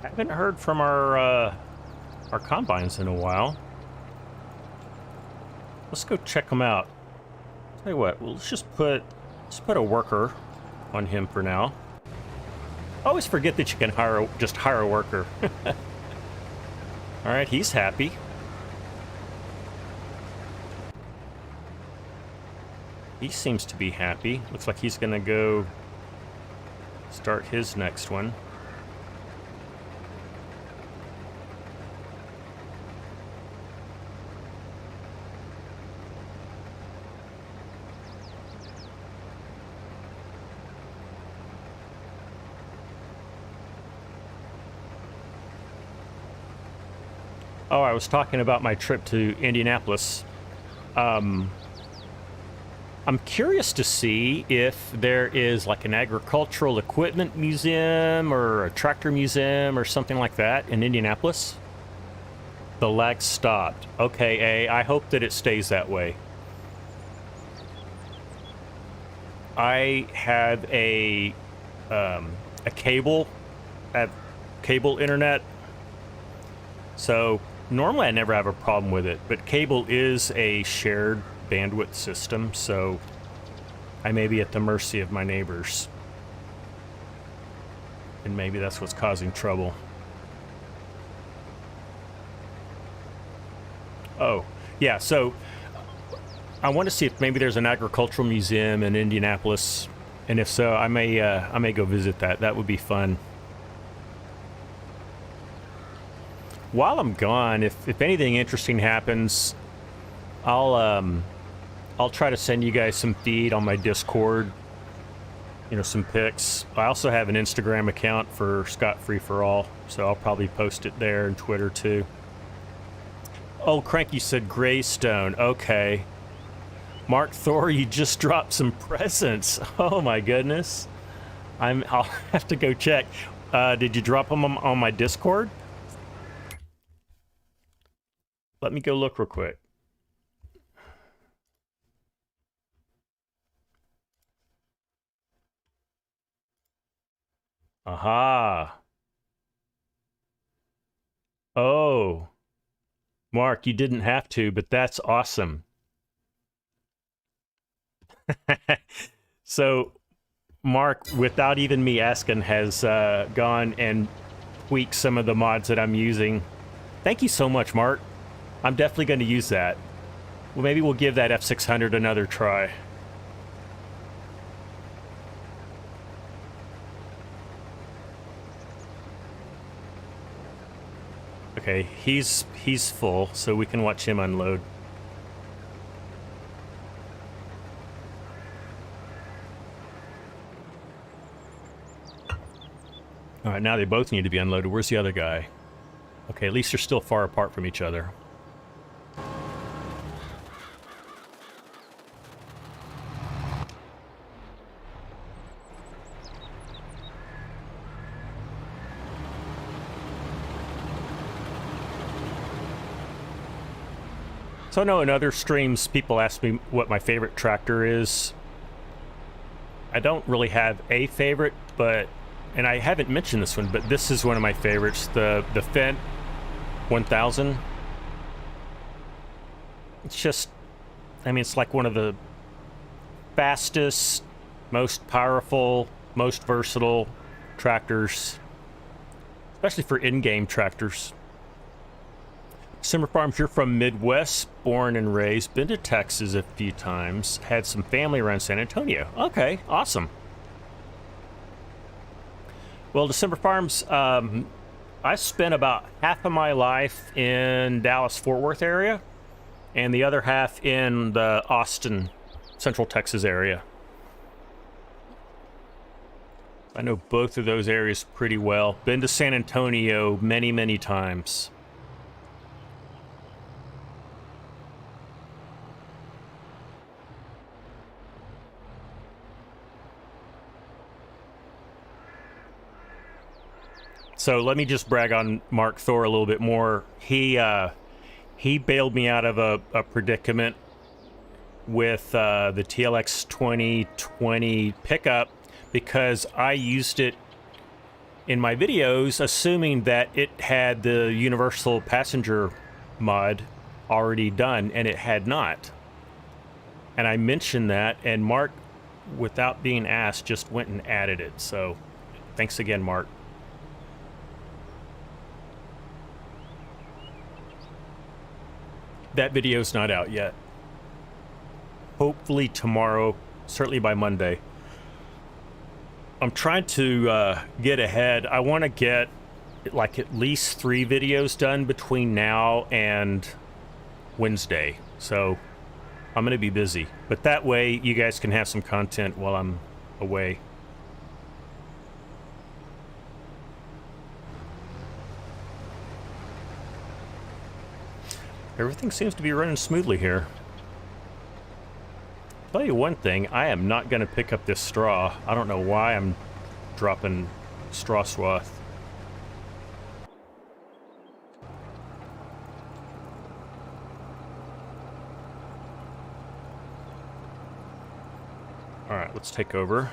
I haven't heard from our combines in a while. Let's go check them out. Tell you what, well, let's put a worker on him for now. I always forget that you can just hire a worker. All right, he's happy. He seems to be happy. Looks like he's gonna go start his next one. Oh, I was talking about my trip to Indianapolis. I'm curious to see if there is like an agricultural equipment museum or a tractor museum or something like that in Indianapolis. The lag stopped. Okay, I hope that it stays that way. I have a cable internet, so normally I never have a problem with it, but cable is a shared bandwidth system, so I may be at the mercy of my neighbors. And maybe that's what's causing trouble. Oh, yeah, so I want to see if maybe there's an agricultural museum in Indianapolis, and if so, I may go visit that. That would be fun. While I'm gone, if anything interesting happens, I'll try to send you guys some feed on my Discord. you know, some pics. I also have an Instagram account for Scott Free for All, so I'll probably post it there, and Twitter too. Oh, Cranky said Greystone. Okay. Mark Thor, you just dropped some presents. Oh my goodness. I'll have to go check. Did you drop them on my Discord? Let me go look real quick. Aha. Oh. Mark, you didn't have to, but that's awesome. So, Mark, without even me asking, has gone and tweaked some of the mods that I'm using. Thank you so much, Mark. I'm definitely going to use that. Well, maybe we'll give that F600 another try. Okay, he's full, so we can watch him unload. All right, now they both need to be unloaded. Where's the other guy? Okay, at least they're still far apart from each other. So I know in other streams, people ask me what my favorite tractor is. I don't really have a favorite, but, and I haven't mentioned this one, but this is one of my favorites, the Fendt 1000. It's just, I mean, it's like one of the fastest, most powerful, most versatile tractors, especially for in-game tractors. Simmer Farms, you're from Midwest, born and raised, been to Texas a few times, had some family around San Antonio. Okay, awesome. Well, December Farms, I spent about half of my life in Dallas-Fort Worth area, and the other half in the Austin, Central Texas area. I know both of those areas pretty well. Been to San Antonio many, many times. So let me just brag on Mark Thor a little bit more. He bailed me out of a predicament with the TLX 2020 pickup because I used it in my videos assuming that it had the universal passenger mod already done, and it had not. And I mentioned that, and Mark, without being asked, just went and added it. So thanks again, Mark. That video's not out yet. Hopefully tomorrow, certainly by Monday. I'm trying to get ahead. I want to get like at least 3 videos done between now and Wednesday. So I'm going to be busy. But that way you guys can have some content while I'm away. Everything seems to be running smoothly here. Tell you one thing, I am not going to pick up this straw. I don't know why I'm dropping straw swath. All right, let's take over.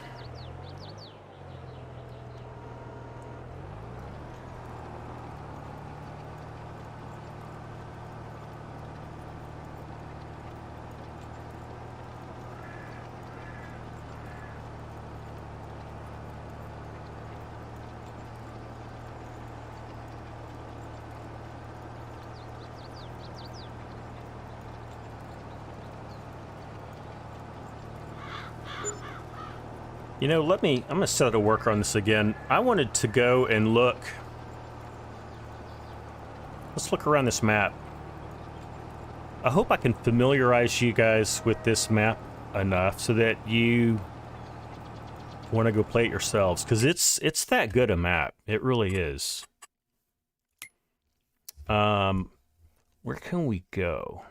You know, I'm going to set a worker on this again. I wanted to go and look. Let's look around this map. I hope I can familiarize you guys with this map enough so that you want to go play it yourselves, because it's that good a map. It really is. Where can we go?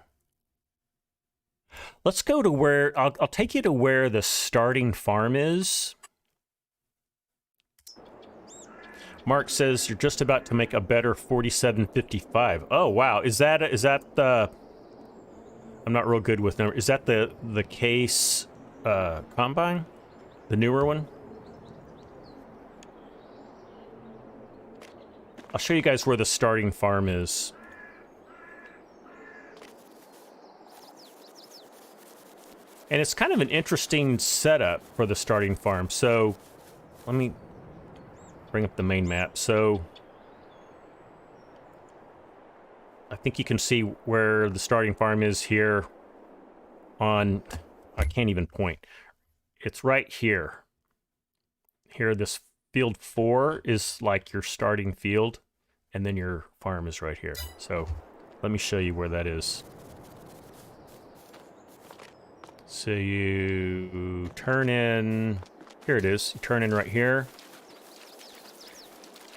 Let's go to where I'll take you to where the starting farm is. Mark says you're just about to make a better 4755. Oh wow, is that the? I'm not real good with numbers. Is that the case combine, the newer one? I'll show you guys where the starting farm is. And it's kind of an interesting setup for the starting farm. So let me bring up the main map. So I think you can see where the starting farm is here on, I can't even point. It's right here. Here, this field 4 is like your starting field, and then your farm is right here. So let me show you where that is. So you turn in, here it is, you turn in right here.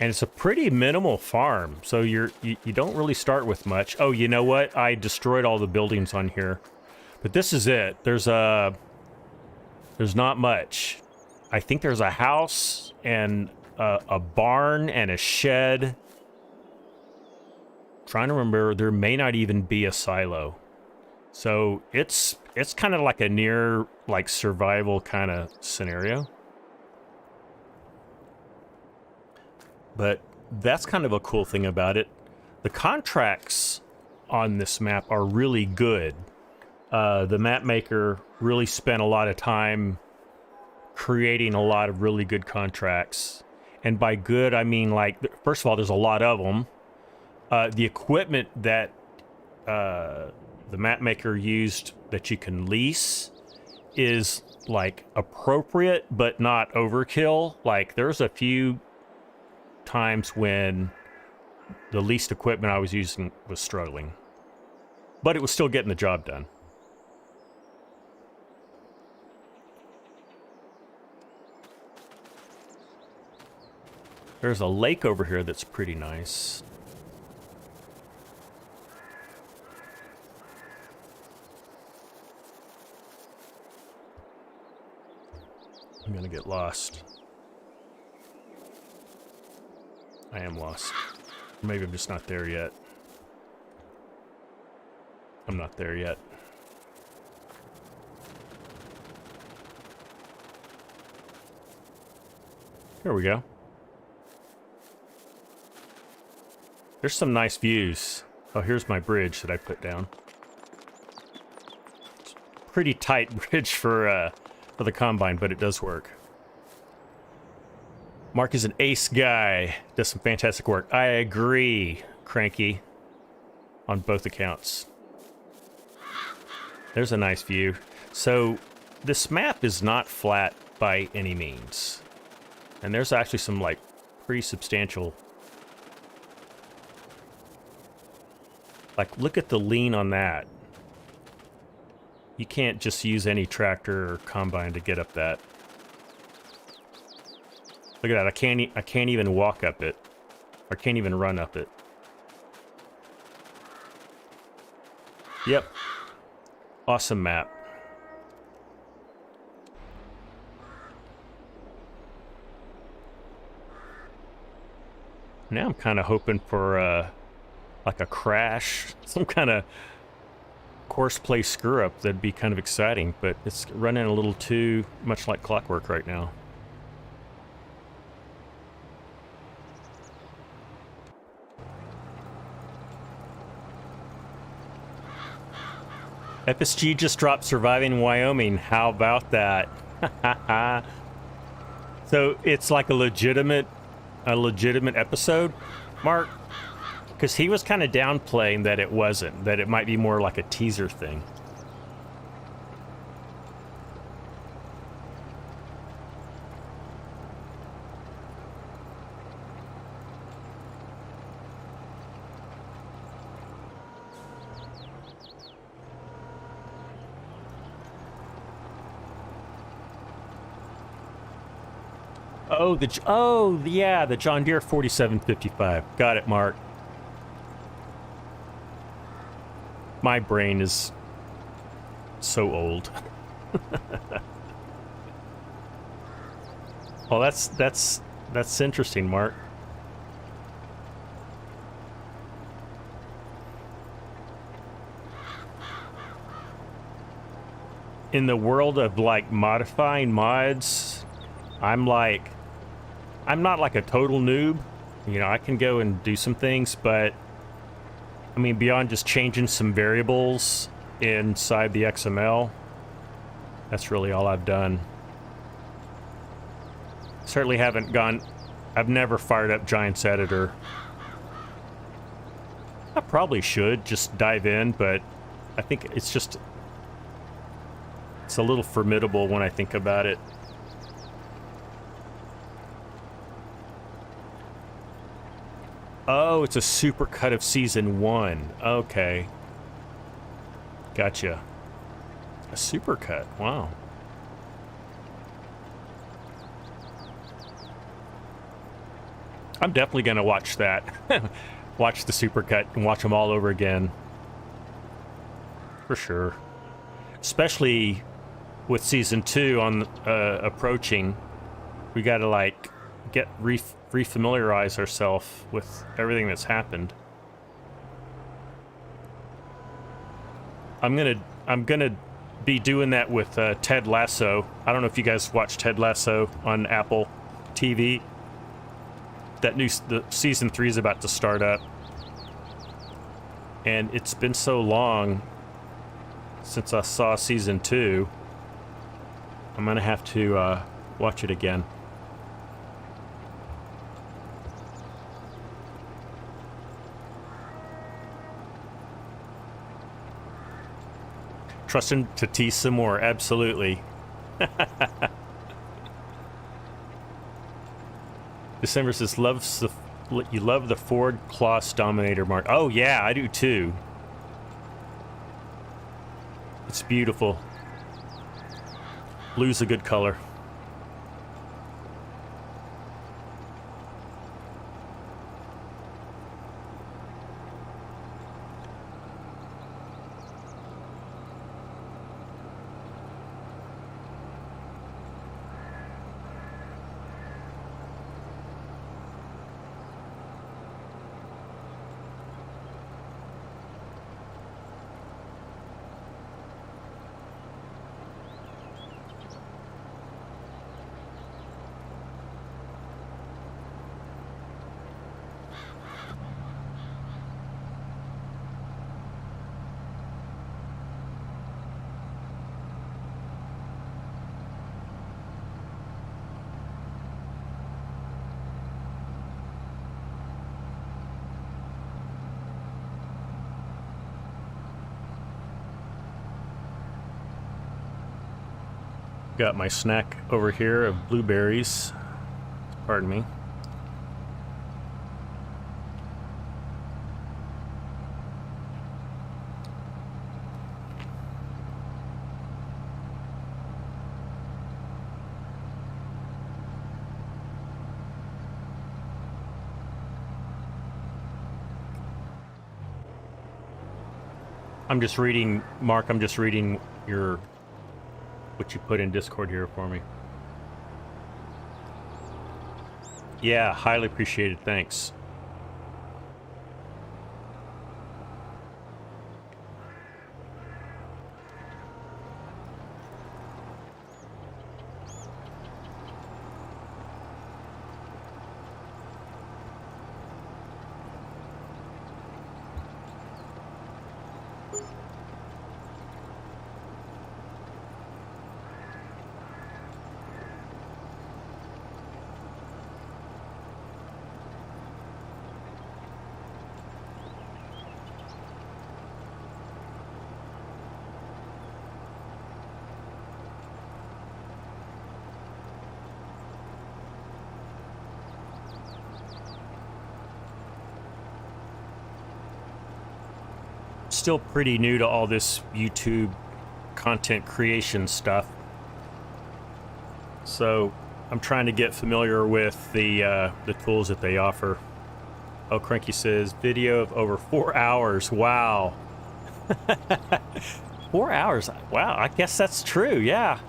And it's a pretty minimal farm, so you don't really start with much. Oh, you know what? I destroyed all the buildings on here. But this is it. There's not much. I think there's a house and a barn and a shed. Trying to remember, there may not even be a silo. So it's kind of like a near like survival kind of scenario. But that's kind of a cool thing about it. The contracts on this map are really good. The map maker really spent a lot of time creating a lot of really good contracts. And by good, I mean, like, first of all, there's a lot of them. The equipment that the map maker used that you can lease is, like, appropriate, but not overkill. Like, there's a few times when the leased equipment I was using was struggling. But it was still getting the job done. There's a lake over here that's pretty nice. I'm gonna get lost. I am lost. Maybe I'm just not there yet. I'm not there yet. Here we go. There's some nice views. Oh, here's my bridge that I put down. It's a pretty tight bridge for the Combine, but it does work. Mark is an ace guy. Does some fantastic work. I agree, Cranky, on both accounts. There's a nice view. So this map is not flat by any means. And there's actually some, like, pretty substantial... Like, look at the lean on that. You can't just use any tractor or combine to get up that. Look at that, I can't even walk up it. Or can't even run up it. Yep. Awesome map. Now I'm kind of hoping for like a crash, some kind of course play screw up. That'd be kind of exciting, but it's running a little too much like clockwork right now. FSG just dropped Surviving Wyoming. How about that? So it's like a legitimate episode, Mark? Because he was kind of downplaying that it wasn't, that it might be more like a teaser thing. Oh, yeah, the John Deere 4755. Got it, Mark. My brain is so old. Well, that's interesting, Mark. In the world of like modifying mods, I'm not like a total noob. You know, I can go and do some things, but I mean, beyond just changing some variables inside the XML, that's really all I've done. Certainly haven't gone, I've never fired up Giants Editor. I probably should just dive in, but I think it's a little formidable when I think about it. Oh, it's a supercut of season 1. Okay. Gotcha. A supercut. Wow. I'm definitely going to watch that. Watch the supercut and watch them all over again. For sure. Especially with season 2 on approaching. We got to like get refamiliarize ourselves with everything that's happened. I'm gonna be doing that with Ted Lasso. I don't know if you guys watch Ted Lasso on Apple TV. The season 3 is about to start up, and it's been so long since I saw season 2. I'm gonna have to watch it again. Trust him to tease some more, absolutely. December says, you love the Ford Kloss Dominator, Mark. Oh yeah, I do too. It's beautiful. Blue's a good color. Got my snack over here of blueberries. Pardon me. I'm just reading, Mark, I'm just reading what you put in Discord here for me. Yeah, highly appreciated. Thanks. Still pretty new to all this YouTube content creation stuff. So I'm trying to get familiar with the tools that they offer. Oh, Cranky says video of over 4 hours. Wow. 4 hours. Wow, I guess that's true. Yeah.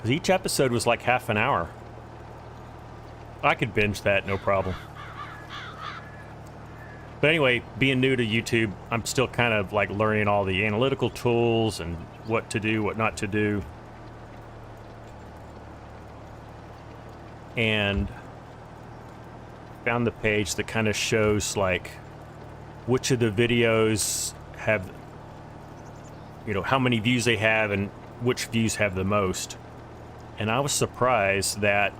'Cause each episode was like half an hour. I could binge that, no problem. But anyway, being new to YouTube, I'm still kind of like learning all the analytical tools and what to do, what not to do. And found the page that kind of shows like which of the videos have, you know, how many views they have and which views have the most. And I was surprised that,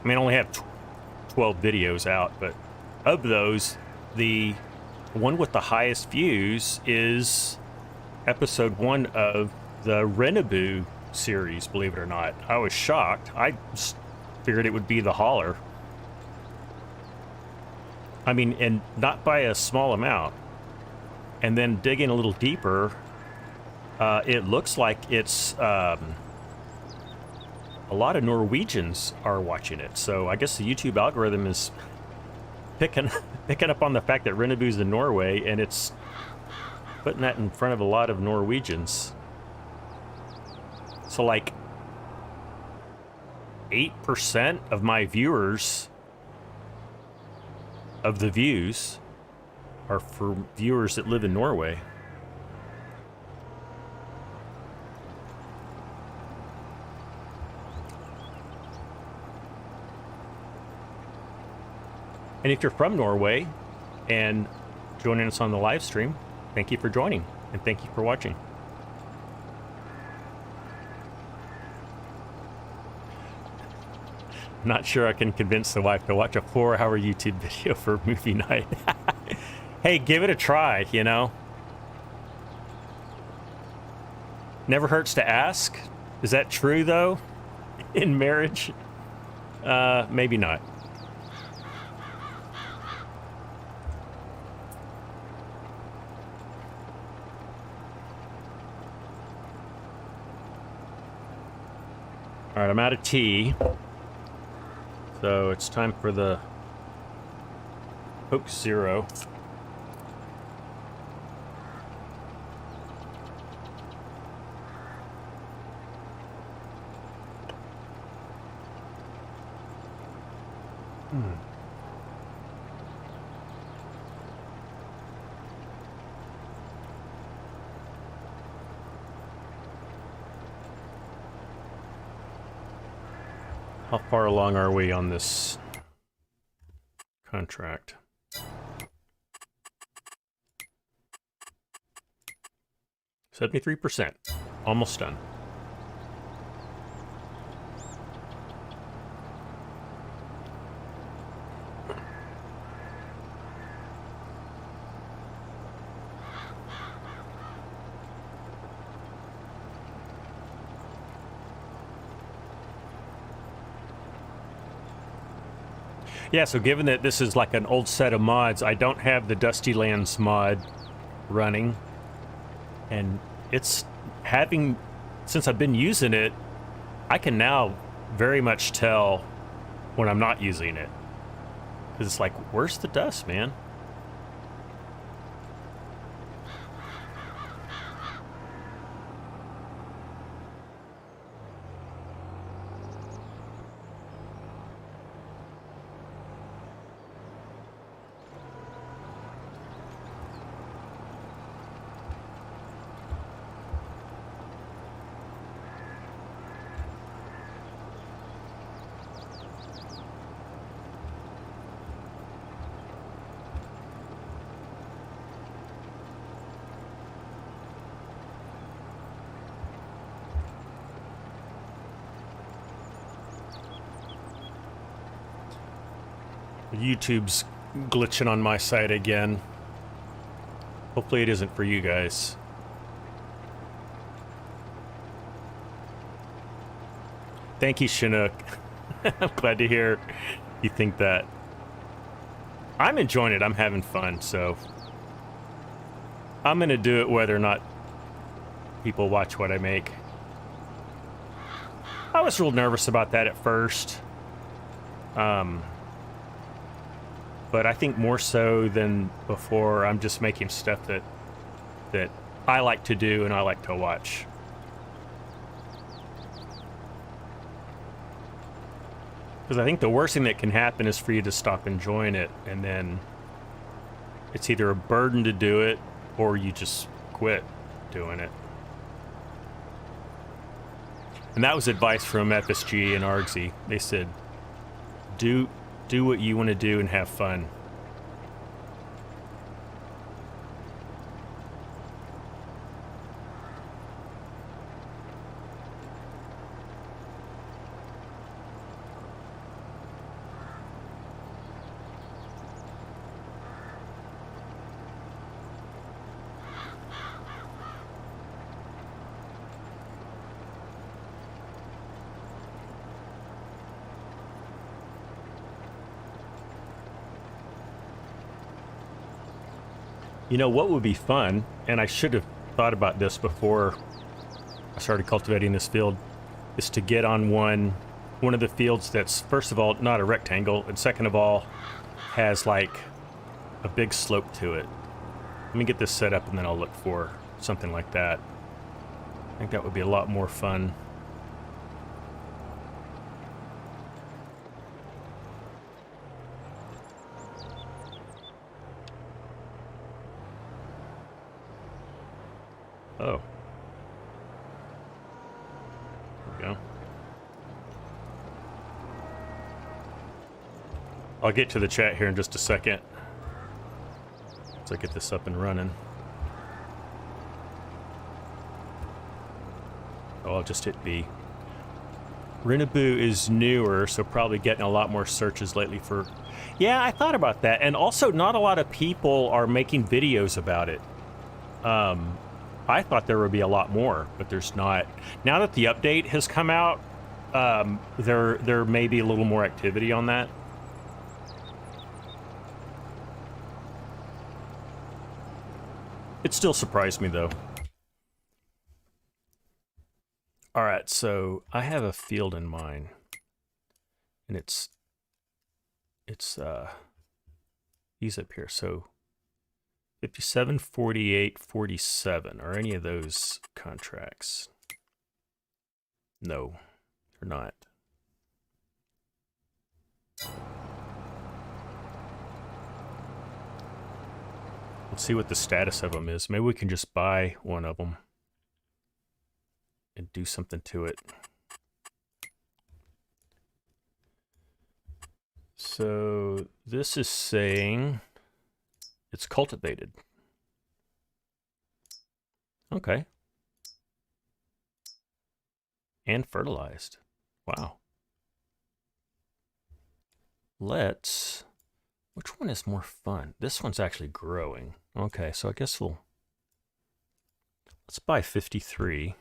I mean, I only have 12 videos out, but of those, the one with the highest views is episode 1 of the Renaboo series, believe it or not. I was shocked. I figured it would be the hauler. I mean, and not by a small amount. And then digging a little deeper, it looks like it's a lot of Norwegians are watching it. So I guess the YouTube algorithm is picking up on the fact that Renaboo's in Norway, and it's putting that in front of a lot of Norwegians. So like 8% of my viewers, of the views, are for viewers that live in Norway. And if you're from Norway and joining us on the live stream, thank you for joining and thank you for watching. Not sure I can convince the wife to watch a 4-hour YouTube video for movie night. Hey, give it a try, you know? Never hurts to ask. Is that true, though? In marriage? Maybe not. All right, I'm out of tea. So it's time for the Coke Zero. How far along are we on this contract? 73%. Almost done. Yeah, so given that this is like an old set of mods, I don't have the Dusty Lands mod running. And it's having, since I've been using it, I can now very much tell when I'm not using it. Because it's like, where's the dust, man? YouTube's glitching on my side again. Hopefully it isn't for you guys. Thank you, Chinook. I'm glad to hear you think that. I'm enjoying it. I'm having fun, so I'm gonna do it whether or not people watch what I make. I was real nervous about that at first. But I think more so than before, I'm just making stuff that I like to do and I like to watch. Because I think the worst thing that can happen is for you to stop enjoying it, and then it's either a burden to do it or you just quit doing it. And that was advice from FSG and Argsy. They said, do what you want to do and have fun. You know what would be fun, and I should have thought about this before I started cultivating this field, is to get on one of the fields that's, first of all, not a rectangle, and second of all, has like a big slope to it. Let me get this set up and then I'll look for something like that. I think that would be a lot more fun. Oh. There we go. I'll get to the chat here in just a second. So I get this up and running. Oh, I'll just hit B. Renaboo is newer, so probably getting a lot more searches lately for... Yeah, I thought about that. And also, not a lot of people are making videos about it. I thought there would be a lot more, but there's not. Now that the update has come out, there may be a little more activity on that. It still surprised me, though. All right, so I have a field in mind, and it's these up here. So 57, 48, 47. Are any of those contracts? No, they're not. Let's see what the status of them is. Maybe we can just buy one of them and do something to it. So this is saying it's cultivated. Okay. And fertilized. Wow. Let's... Which one is more fun? This one's actually growing. Okay, so I guess we'll... Let's buy 53.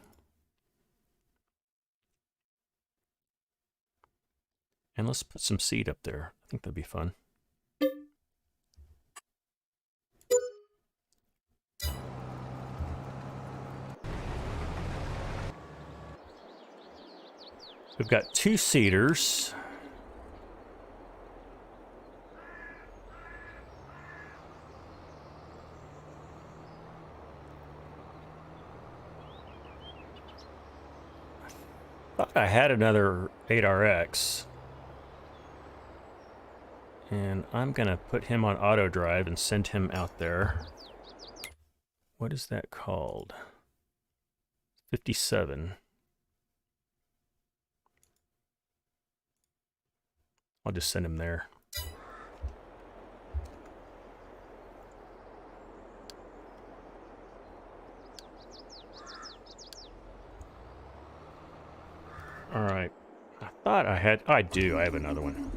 And let's put some seed up there. I think that'd be fun. We've got 2 seeders. Thought I had another 8RX. And I'm gonna put him on auto drive and send him out there. What is that called? 57. I'll just send him there. All right. I thought I had... I do. I have another one.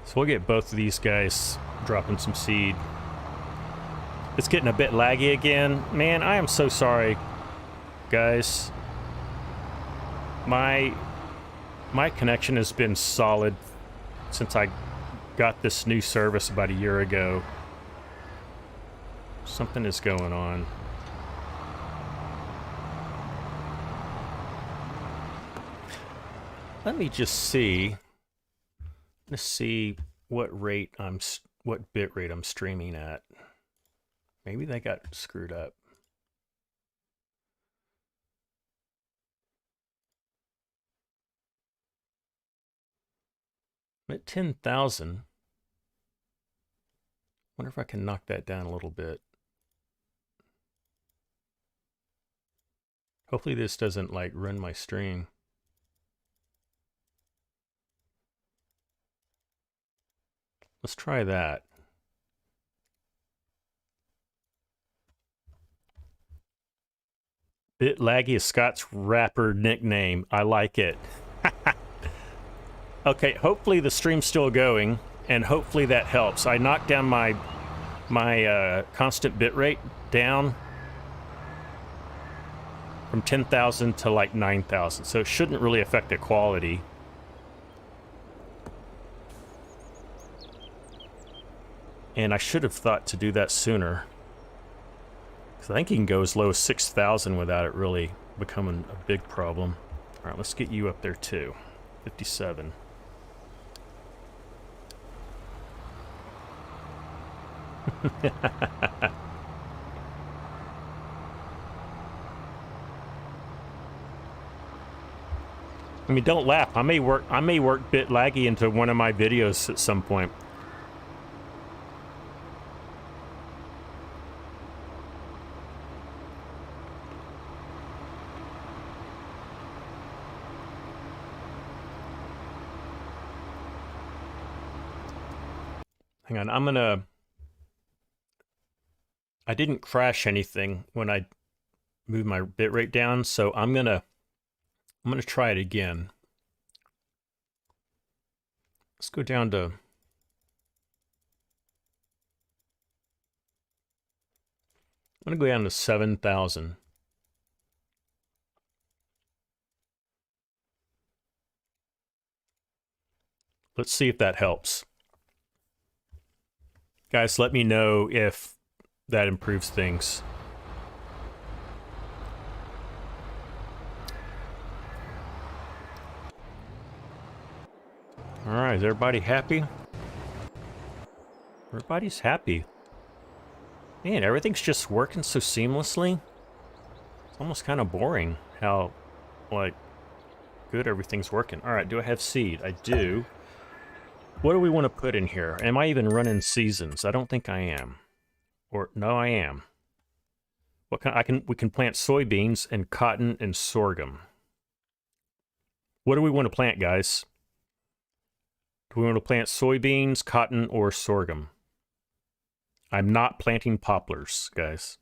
So we'll get both of these guys dropping some seed. It's getting a bit laggy again. Man, I am so sorry, guys. My connection has been solid since I got this new service about a year ago. Something is going on. Let me just see. Let's see what bit rate I'm streaming at. Maybe they got screwed up. I'm at 10,000. Wonder if I can knock that down a little bit. Hopefully this doesn't like run my stream. Let's try that. Bit laggy is Scott's rapper nickname. I like it. Okay, hopefully the stream's still going, and hopefully that helps. I knocked down my constant bitrate down from 10,000 to like 9,000, so it shouldn't really affect the quality. And I should have thought to do that sooner, because I think you can go as low as 6,000 without it really becoming a big problem. All right, let's get you up there too. 57. I mean, don't laugh. I may work bit laggy into one of my videos at some point. Hang on, I didn't crash anything when I moved my bitrate down, so I'm gonna try it again. Let's go down to I'm gonna go down to 7,000. Let's see if that helps. Guys, let me know if that improves things. All right, is everybody happy? Everybody's happy. Man, everything's just working so seamlessly. It's almost kind of boring how, like, good everything's working. All right, do I have seed? I do. What do we want to put in here? Am I even running seasons? I don't think I am. Or no, I am. What kind? We can plant soybeans and cotton and sorghum. What do we want to plant, guys? Do we want to plant soybeans, cotton, or sorghum? I'm not planting poplars, guys.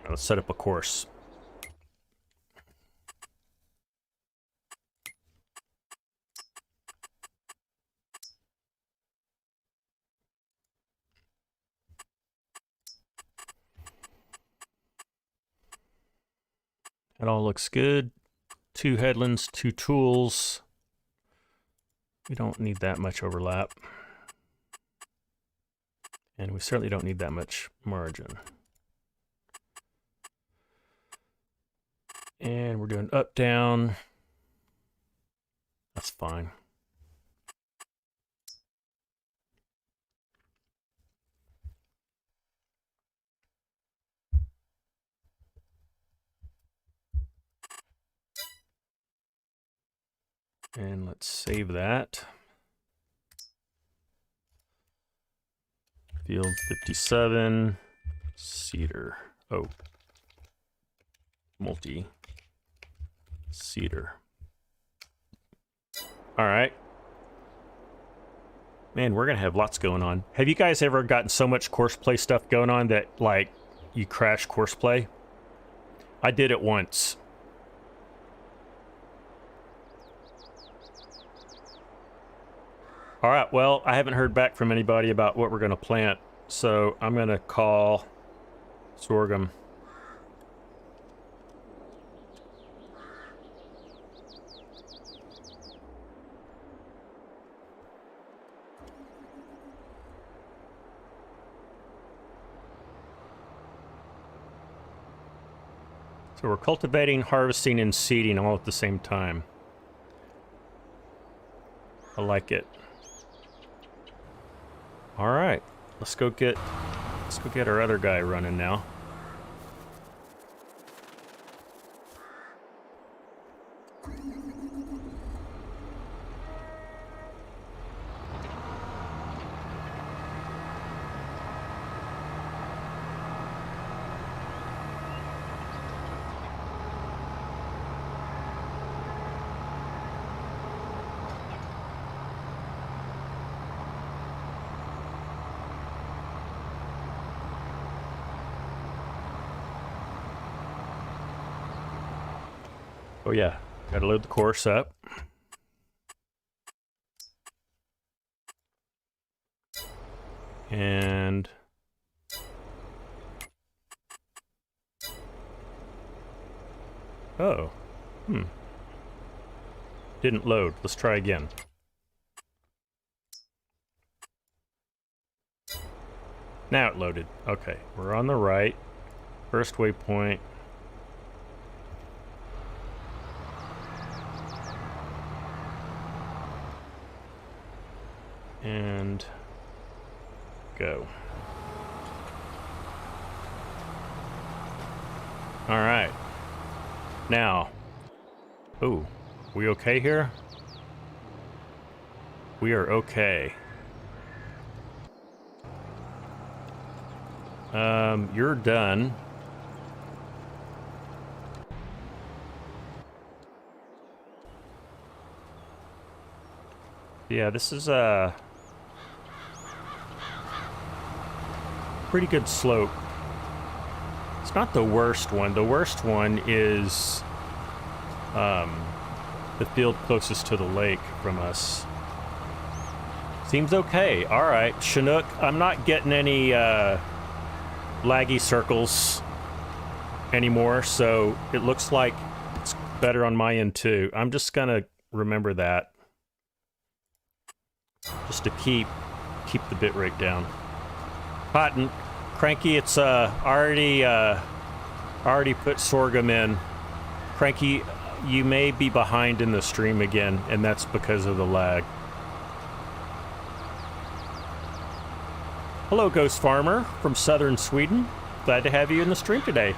Let's set up a course. It all looks good. 2 headlands, 2 tools. We don't need that much overlap. And we certainly don't need that much margin. And we're doing up, down. That's fine. And let's save that. Field 57, cedar, oak, multi. Cedar. All right. Man, we're going to have lots going on. Have you guys ever gotten so much course play stuff going on that, like, you crash course play. I did it once. All right, well, I haven't heard back from anybody about what we're going to plant, so I'm going to call sorghum. So we're cultivating, harvesting, and seeding all at the same time. I like it. All right, let's go get our other guy running now. Oh yeah, gotta load the course up. And oh, didn't load. Let's try again. Now it loaded. Okay, we're on the right. First waypoint. And go. All right. Now, ooh, we okay here? We are okay. You're done. Yeah, this is a pretty good slope. It's not the worst one. The worst one is the field closest to the lake from us. Seems okay. All right, Chinook. I'm not getting any laggy circles anymore, so it looks like it's better on my end too. I'm just gonna remember that, just to keep the bit rate down. Cotton, Cranky, it's already put sorghum in. Cranky, you may be behind in the stream again, and that's because of the lag. Hello, Ghost Farmer from southern Sweden. Glad to have you in the stream today.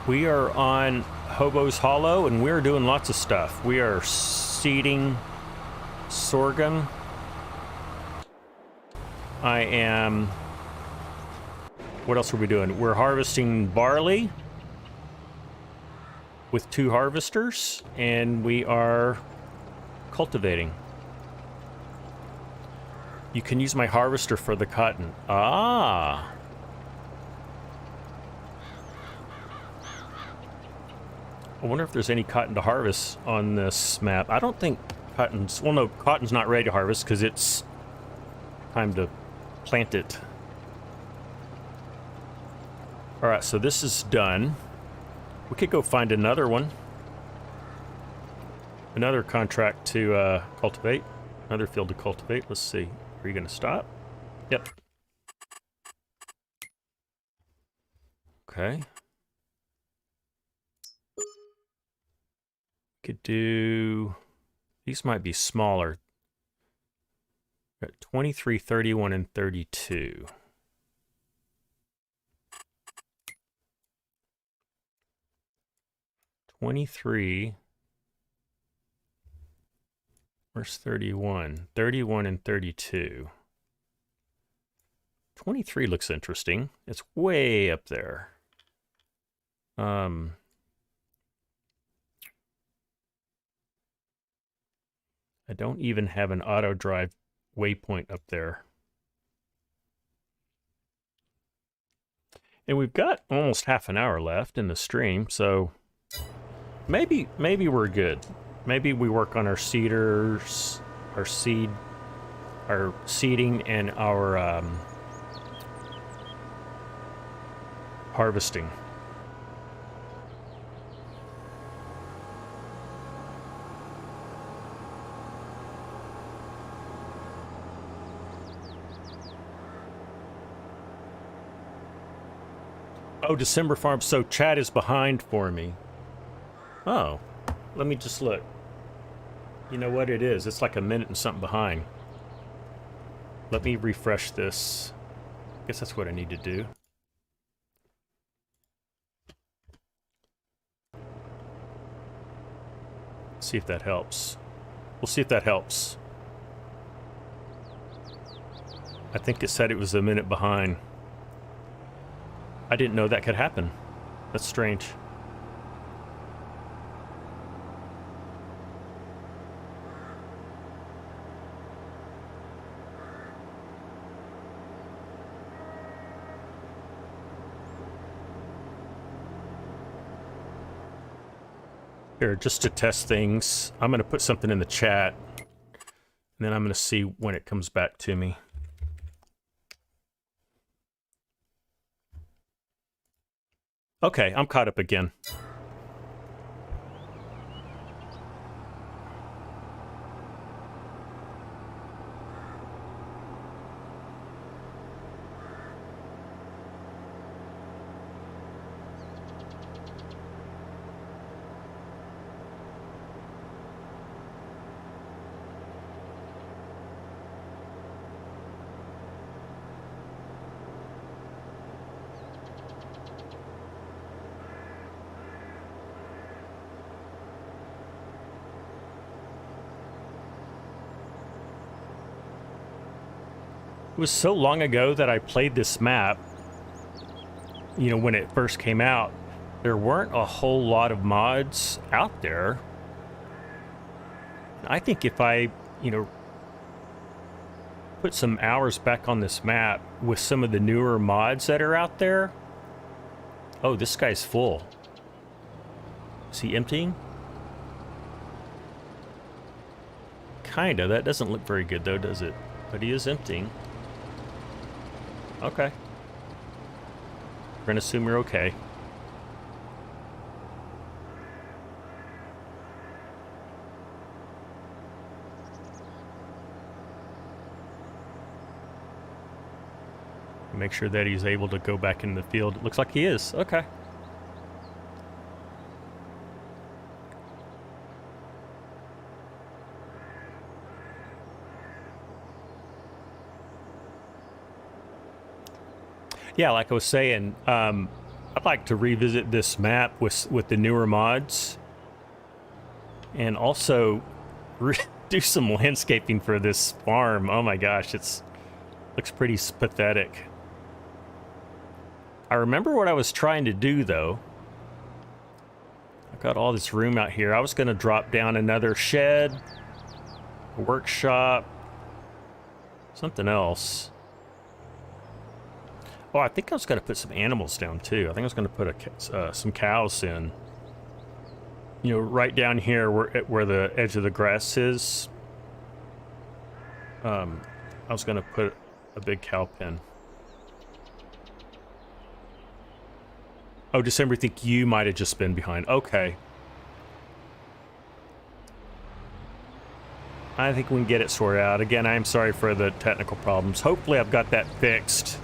We are on Hobo's Hollow, and we're doing lots of stuff. We are seeding sorghum. What else are we doing? We're harvesting barley with 2 harvesters, and we are cultivating. You can use my harvester for the cotton. Ah. I wonder if there's any cotton to harvest on this map. I don't think cotton's... Well, no, cotton's not ready to harvest because it's time to plant it. All right, so this is done. We could go find another one. Another contract to cultivate. Another field to cultivate. Let's see. Are you going to stop? Yep. Okay. Could do... These might be smaller. Got 23, 31, and 32. Where's 31? 31 and 32. 23 looks interesting. It's way up there. I don't even have an auto drive waypoint up there. And we've got almost half an hour left in the stream, so maybe we're good. Maybe we work on our seeders, our seeding, and our harvesting. Oh, December Farm. So chat is behind for me. Oh, let me just look. You know what it is? It's like a minute and something behind. Let me refresh this. I guess that's what I need to do. See if that helps. We'll see if that helps. I think it said it was a minute behind. I didn't know that could happen. That's strange. Here, just to test things, I'm going to put something in the chat, and then I'm going to see when it comes back to me. Okay, I'm caught up again. It was so long ago that I played this map, you know, when it first came out. There weren't a whole lot of mods out there. I think if I, you know, put some hours back on this map with some of the newer mods that are out there. Oh, this guy's full. Is he emptying? Kinda. That doesn't look very good though, does it? But he is emptying. Okay. We're gonna assume you're okay. Make sure that he's able to go back in the field. It looks like he is. Okay. Yeah, like I was saying, I'd like to revisit this map with the newer mods, and also do some landscaping for this farm. Oh my gosh, looks pretty pathetic. I remember what I was trying to do though. I've got all this room out here. I was going to drop down another shed, a workshop, something else. Oh, I think I was going to put some animals down too. I think I was going to put some cows in. You know, right down here where the edge of the grass is. I was going to put a big cow pen. Oh, December, I think you might have just been behind. Okay. I think we can get it sorted out. Again, I'm sorry for the technical problems. Hopefully I've got that fixed.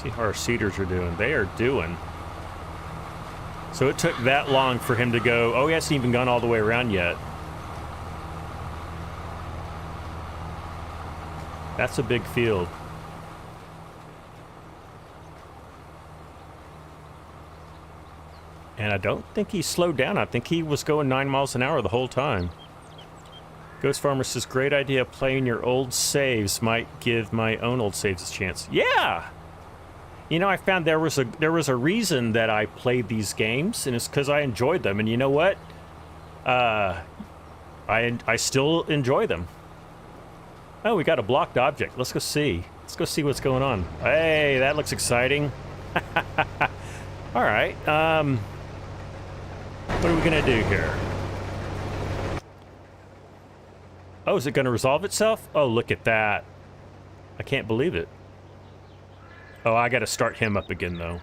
See how our seeders are doing. They are doing. So it took that long for him to go. Oh, he hasn't even gone all the way around yet. That's a big field. And I don't think he slowed down. I think he was going 9 miles an hour the whole time. Ghost Farmer says, great idea. Playing your old saves might give my own old saves a chance. Yeah! You know, I found there was a reason that I played these games, and it's because I enjoyed them. And you know what? I still enjoy them. Oh, we got a blocked object. Let's go see. Let's go see what's going on. Hey, that looks exciting. All right. What are we gonna do here? Oh, is it gonna resolve itself? Oh, look at that. I can't believe it. Oh, I gotta start him up again though.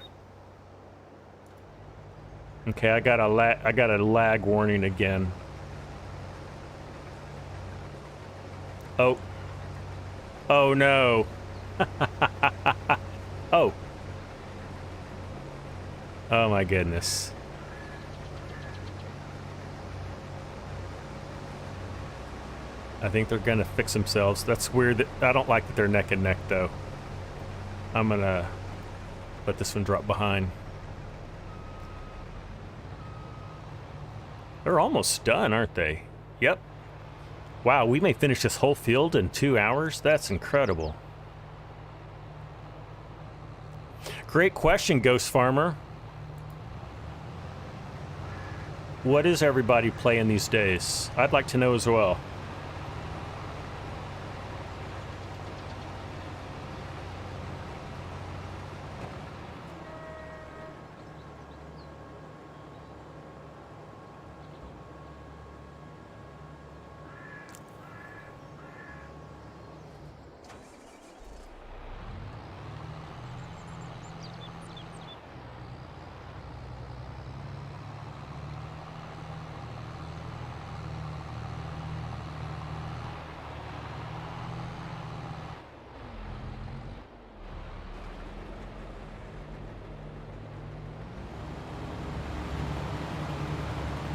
Okay, I got a lag warning again. Oh. Oh no. Oh. Oh my goodness. I think they're gonna fix themselves. That's weird. I don't like that they're neck and neck though. I'm gonna let this one drop behind. They're almost done, aren't they? Yep. Wow, we may finish this whole field in 2 hours? That's incredible. Great question, Ghost Farmer. What is everybody playing these days? I'd like to know as well.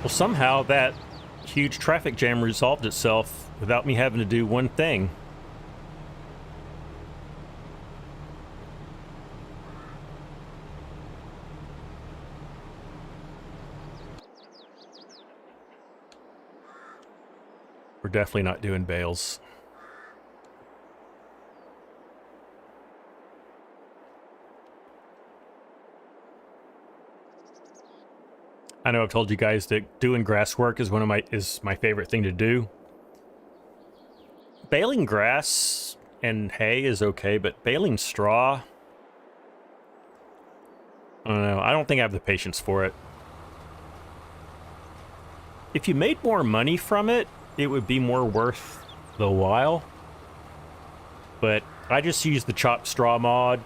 Well, somehow that huge traffic jam resolved itself without me having to do one thing. We're definitely not doing bales. I know I've told you guys that doing grass work is my favorite thing to do. Baling grass and hay is okay, but baling straw, I don't know. I don't think I have the patience for it. If you made more money from it, it would be more worth the while. But I just use the chopped straw mod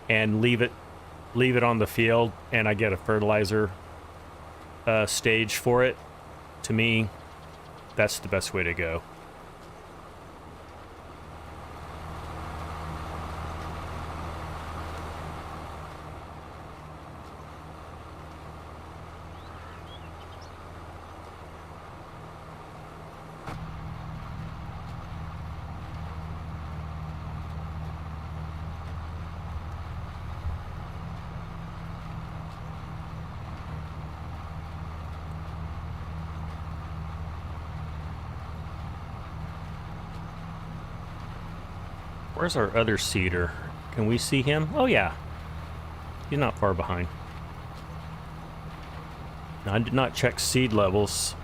and leave it on the field, and I get a fertilizer stage for it. To me, that's the best way to go. Where's our other seeder? Can we see him? Oh yeah. He's not far behind. Now, I did not check seed levels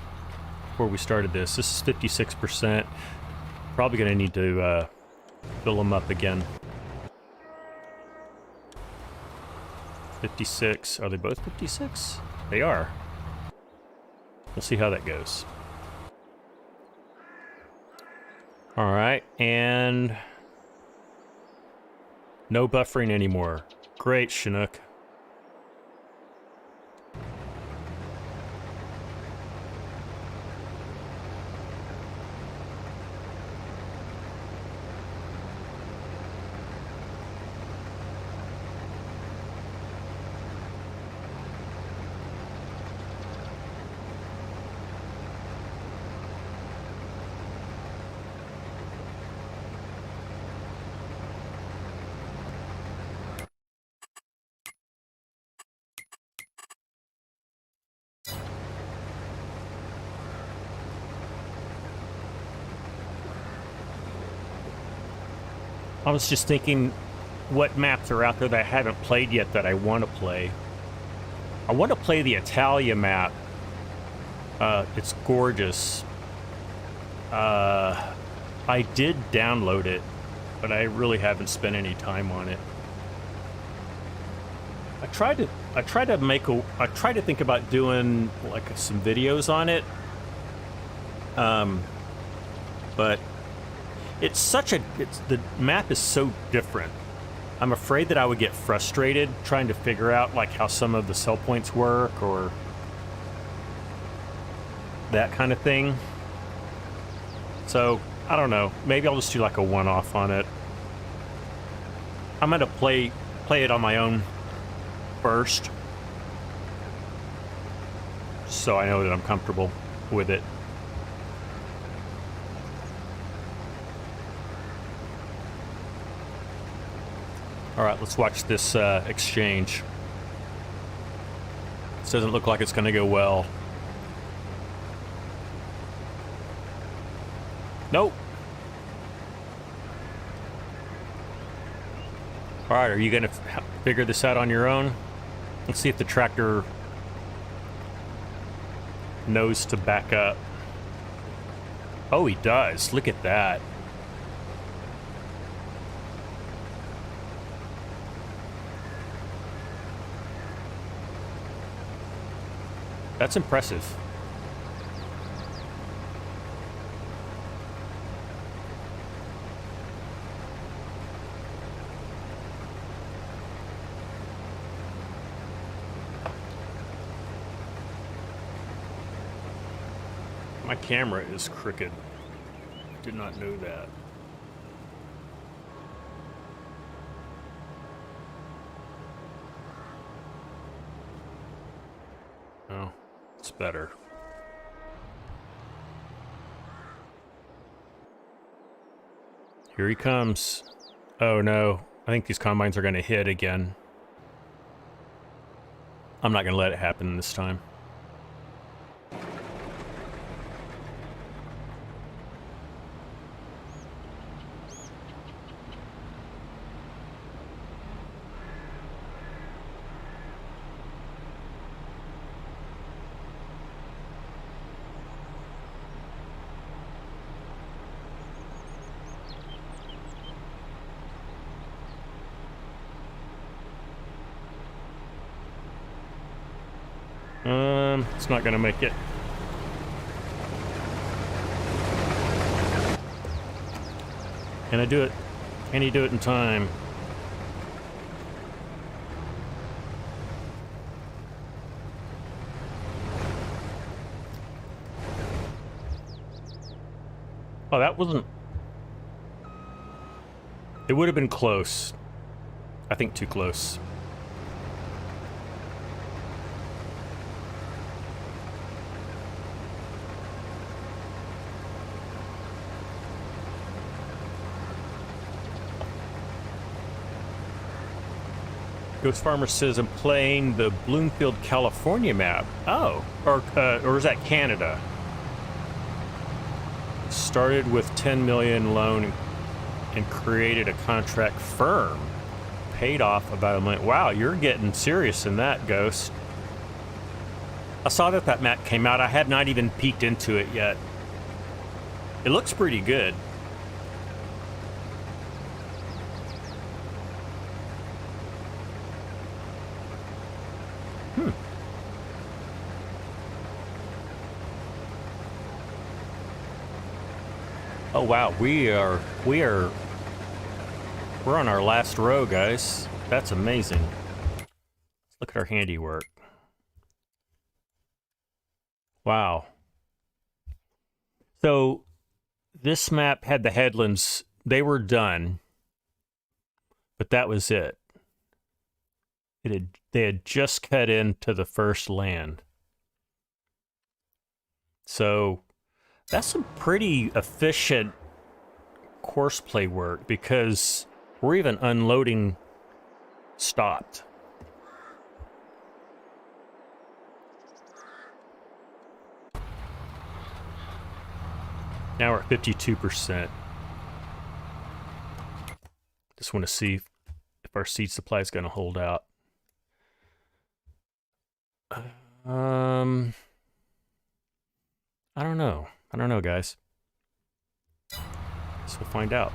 before we started this. This is 56%. Probably going to need to fill them up again. 56. Are they both 56? They are. We'll see how that goes. All right, and no buffering anymore. Great, Chinook. I was just thinking what maps are out there that I haven't played yet that I want to play. I want to play the Italia map. It's gorgeous. I did download it, but I really haven't spent any time on it. I tried to think about doing like some videos on it. But the map is so different. I'm afraid that I would get frustrated trying to figure out like how some of the sell points work or that kind of thing. So, I don't know. Maybe I'll just do like a one-off on it. I'm gonna play it on my own first, so I know that I'm comfortable with it. All right, let's watch this exchange. This doesn't look like it's going to go well. Nope. All right, are you going to figure this out on your own? Let's see if the tractor knows to back up. Oh, he does. Look at that. That's impressive. My camera is crooked. Did not know that. Oh, it's better. Here he comes. Oh no, I think these combines are going to hit again. I'm not going to let it happen this time. It's not gonna make it. Can I do it? Can he do it in time? Oh, that wasn't... It would have been close. I think too close. Ghost Farmer says I'm playing the Bloomfield, California map. Oh, or is that Canada? Started with 10 million loan and created a contract firm. Paid off about $1 million. Wow, you're getting serious in that, Ghost. I saw that map came out. I had not even peeked into it yet. It looks pretty good. Oh wow, we're on our last row, guys. That's amazing. Look at our handiwork. Wow. So this map had the headlands. They were done, but that was it. They had just cut into the first land. So that's some pretty efficient courseplay work because we're even unloading stopped. Now we're at 52%. Just want to see if our seed supply is going to hold out. I don't know. I don't know, guys. Guess we'll find out.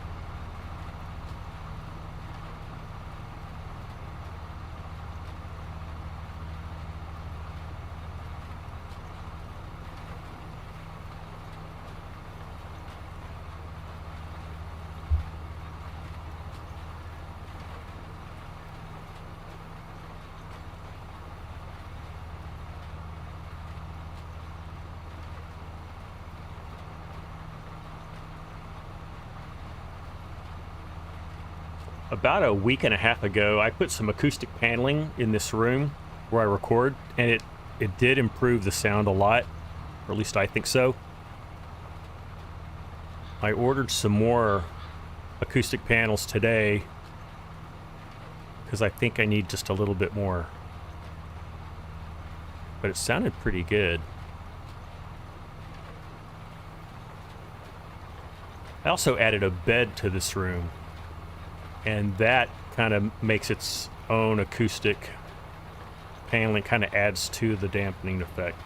About a week and a half ago, I put some acoustic paneling in this room where I record, and it did improve the sound a lot, or at least I think so. I ordered some more acoustic panels today because I think I need just a little bit more. But it sounded pretty good. I also added a bed to this room, and that kind of makes its own acoustic paneling, kind of adds to the dampening effect.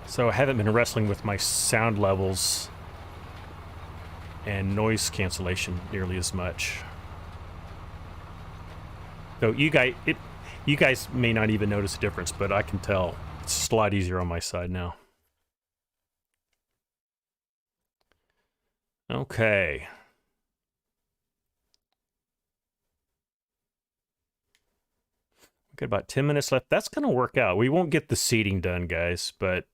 So I haven't been wrestling with my sound levels and noise cancellation nearly as much. So you guys may not even notice a difference, but I can tell it's a lot easier on my side now. Okay. We've got about 10 minutes left. That's going to work out. We won't get the seeding done, guys, but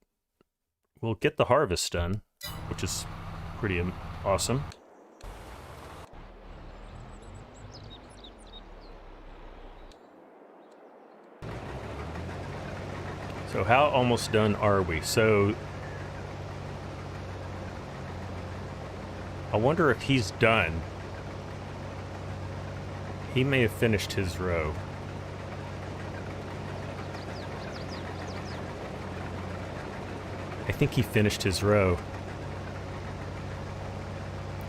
we'll get the harvest done, which is pretty awesome. So how almost done are we? So I wonder if he's done. He may have finished his row. I think he finished his row.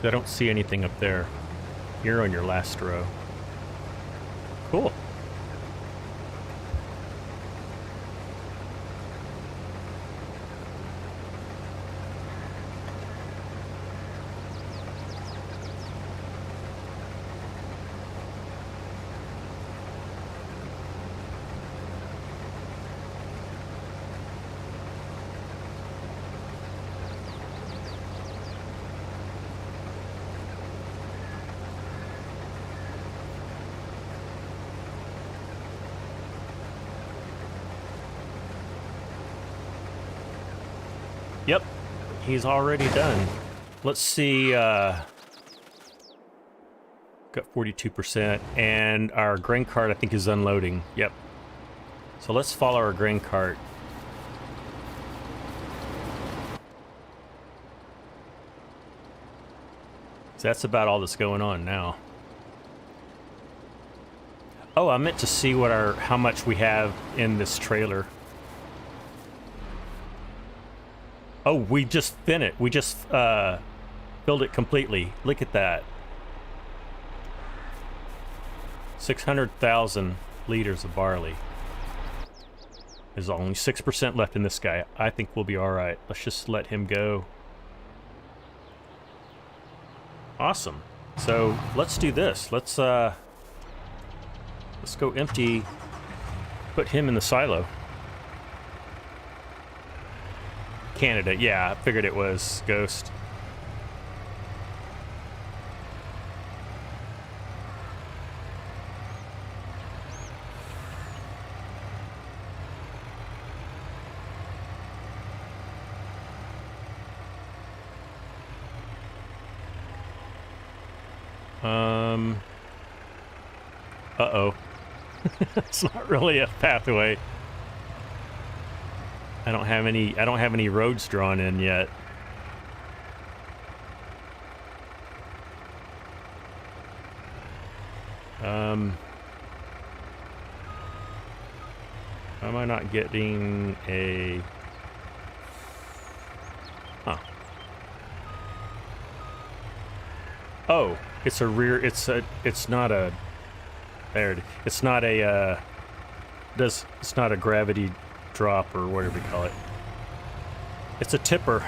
I don't see anything up there. You're on your last row. Cool. Yep, he's already done. Let's see, got 42%, and our grain cart I think is unloading. Yep. So let's follow our grain cart. So that's about all that's going on now. Oh, I meant to see what how much we have in this trailer. Oh, we just finished. We just filled it completely. Look at that. 600,000 liters of barley. There's only 6% left in this guy. I think we'll be all right. Let's just let him go. Awesome. So let's do this. Let's go empty. Put him in the silo. Canada, yeah, I figured it was Ghost. Uh-oh. It's not really a pathway. I don't have any roads drawn in yet. Am I not getting a... Huh. Oh, it's a rear, it's not a, there it is. It's not a, it's not a gravity drop or whatever you call it. It's a tipper.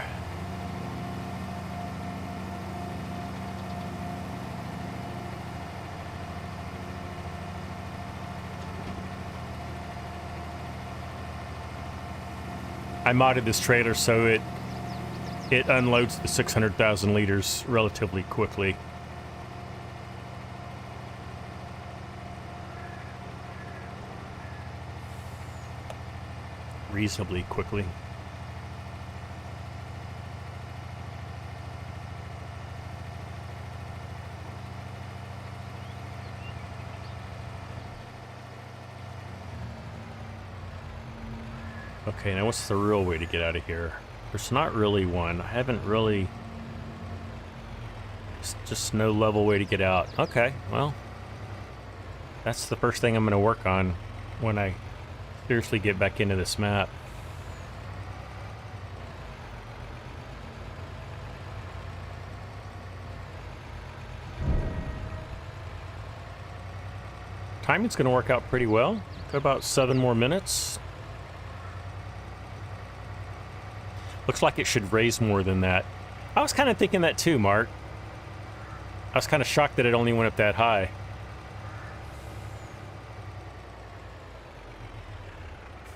I modded this trailer so it unloads the 600,000 liters relatively quickly. Reasonably quickly. Okay, now what's the real way to get out of here? There's not really one. I haven't really... It's just no level way to get out. Okay, well... That's the first thing I'm going to work on when I seriously get back into this map. Timing's going to work out pretty well. Got about 7 more minutes. Looks like it should raise more than that. I was kind of thinking that too, Mark. I was kind of shocked that it only went up that high.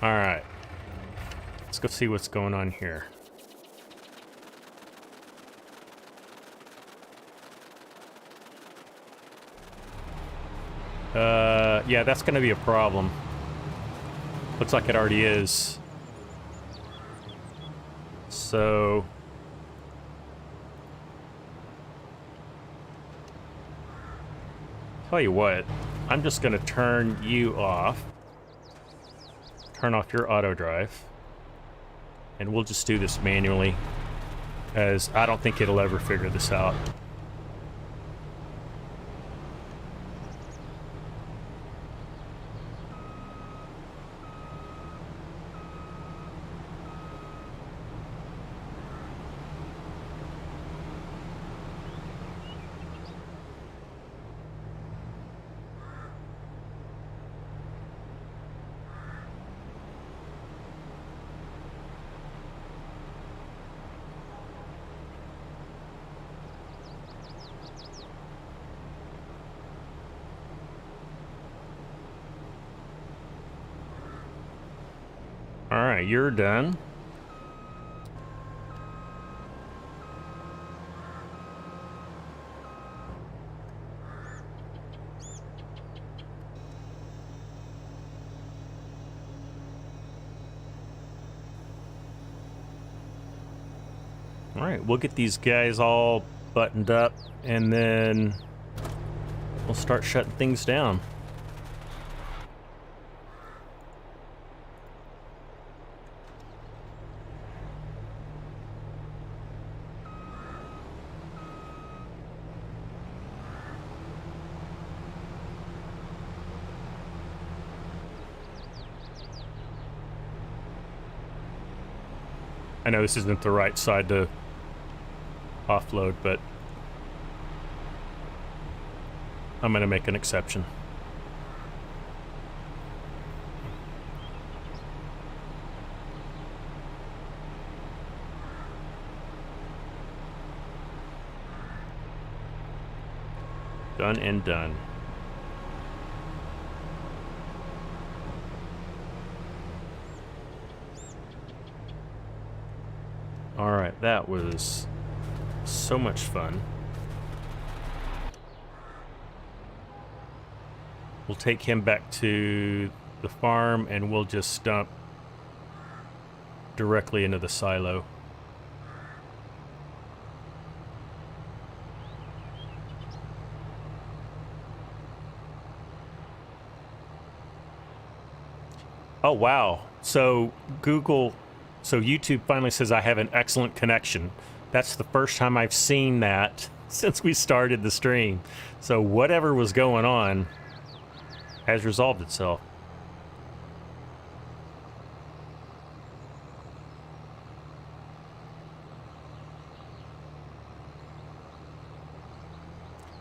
Alright. Let's go see what's going on here. Yeah, that's going to be a problem. Looks like it already is. So... Tell you what, I'm just going to turn you off. Turn off your auto drive. And we'll just do this manually, as I don't think it'll ever figure this out. Alright, you're done. Alright, we'll get these guys all buttoned up, and then we'll start shutting things down. I know this isn't the right side to offload, but I'm going to make an exception. Done and done. Alright, that was so much fun. We'll take him back to the farm and we'll just dump directly into the silo. Oh, wow. So YouTube finally says I have an excellent connection. That's the first time I've seen that since we started the stream. So whatever was going on has resolved itself.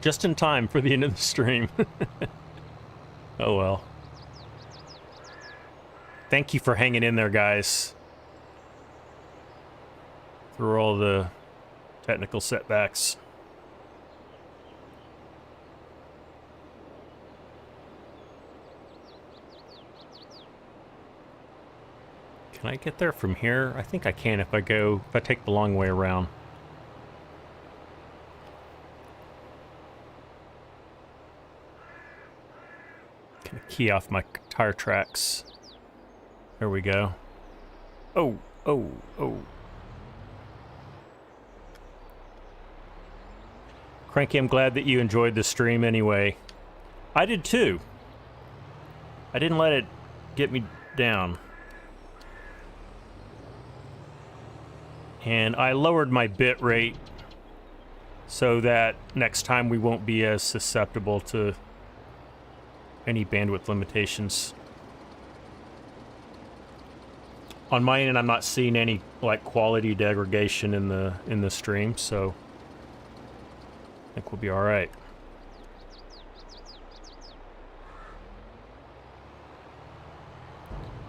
Just in time for the end of the stream. Oh well. Thank you for hanging in there, guys. Through all the technical setbacks. Can I get there from here? I think I can if I take the long way around. Can I key off my tire tracks? There we go. Oh, oh, oh. Cranky, I'm glad that you enjoyed the stream anyway. I did too. I didn't let it get me down. And I lowered my bit rate so that next time we won't be as susceptible to any bandwidth limitations. On my end, I'm not seeing any like quality degradation in the stream, so I think we'll be all right.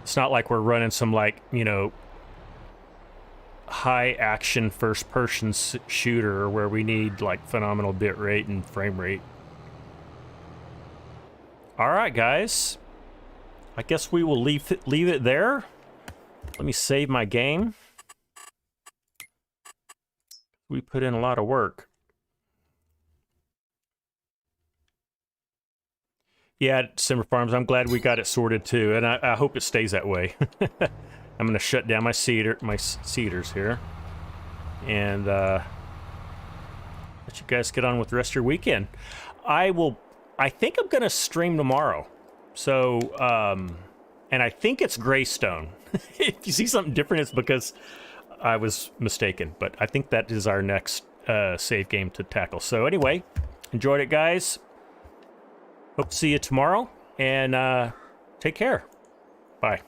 It's not like we're running some like, you know, high action first person shooter where we need like phenomenal bit rate and frame rate. All right, guys. I guess we will leave it there. Let me save my game. We put in a lot of work. Yeah, Simmer Farms, I'm glad we got it sorted too, and I hope it stays that way. I'm gonna shut down my cedars here, and let you guys get on with the rest of your weekend. I think I'm gonna stream tomorrow, so and I think it's Greystone. If you see something different, it's because I was mistaken, but I think that is our next save game to tackle. So anyway, enjoyed it, guys. Hope to see you tomorrow, and take care. Bye.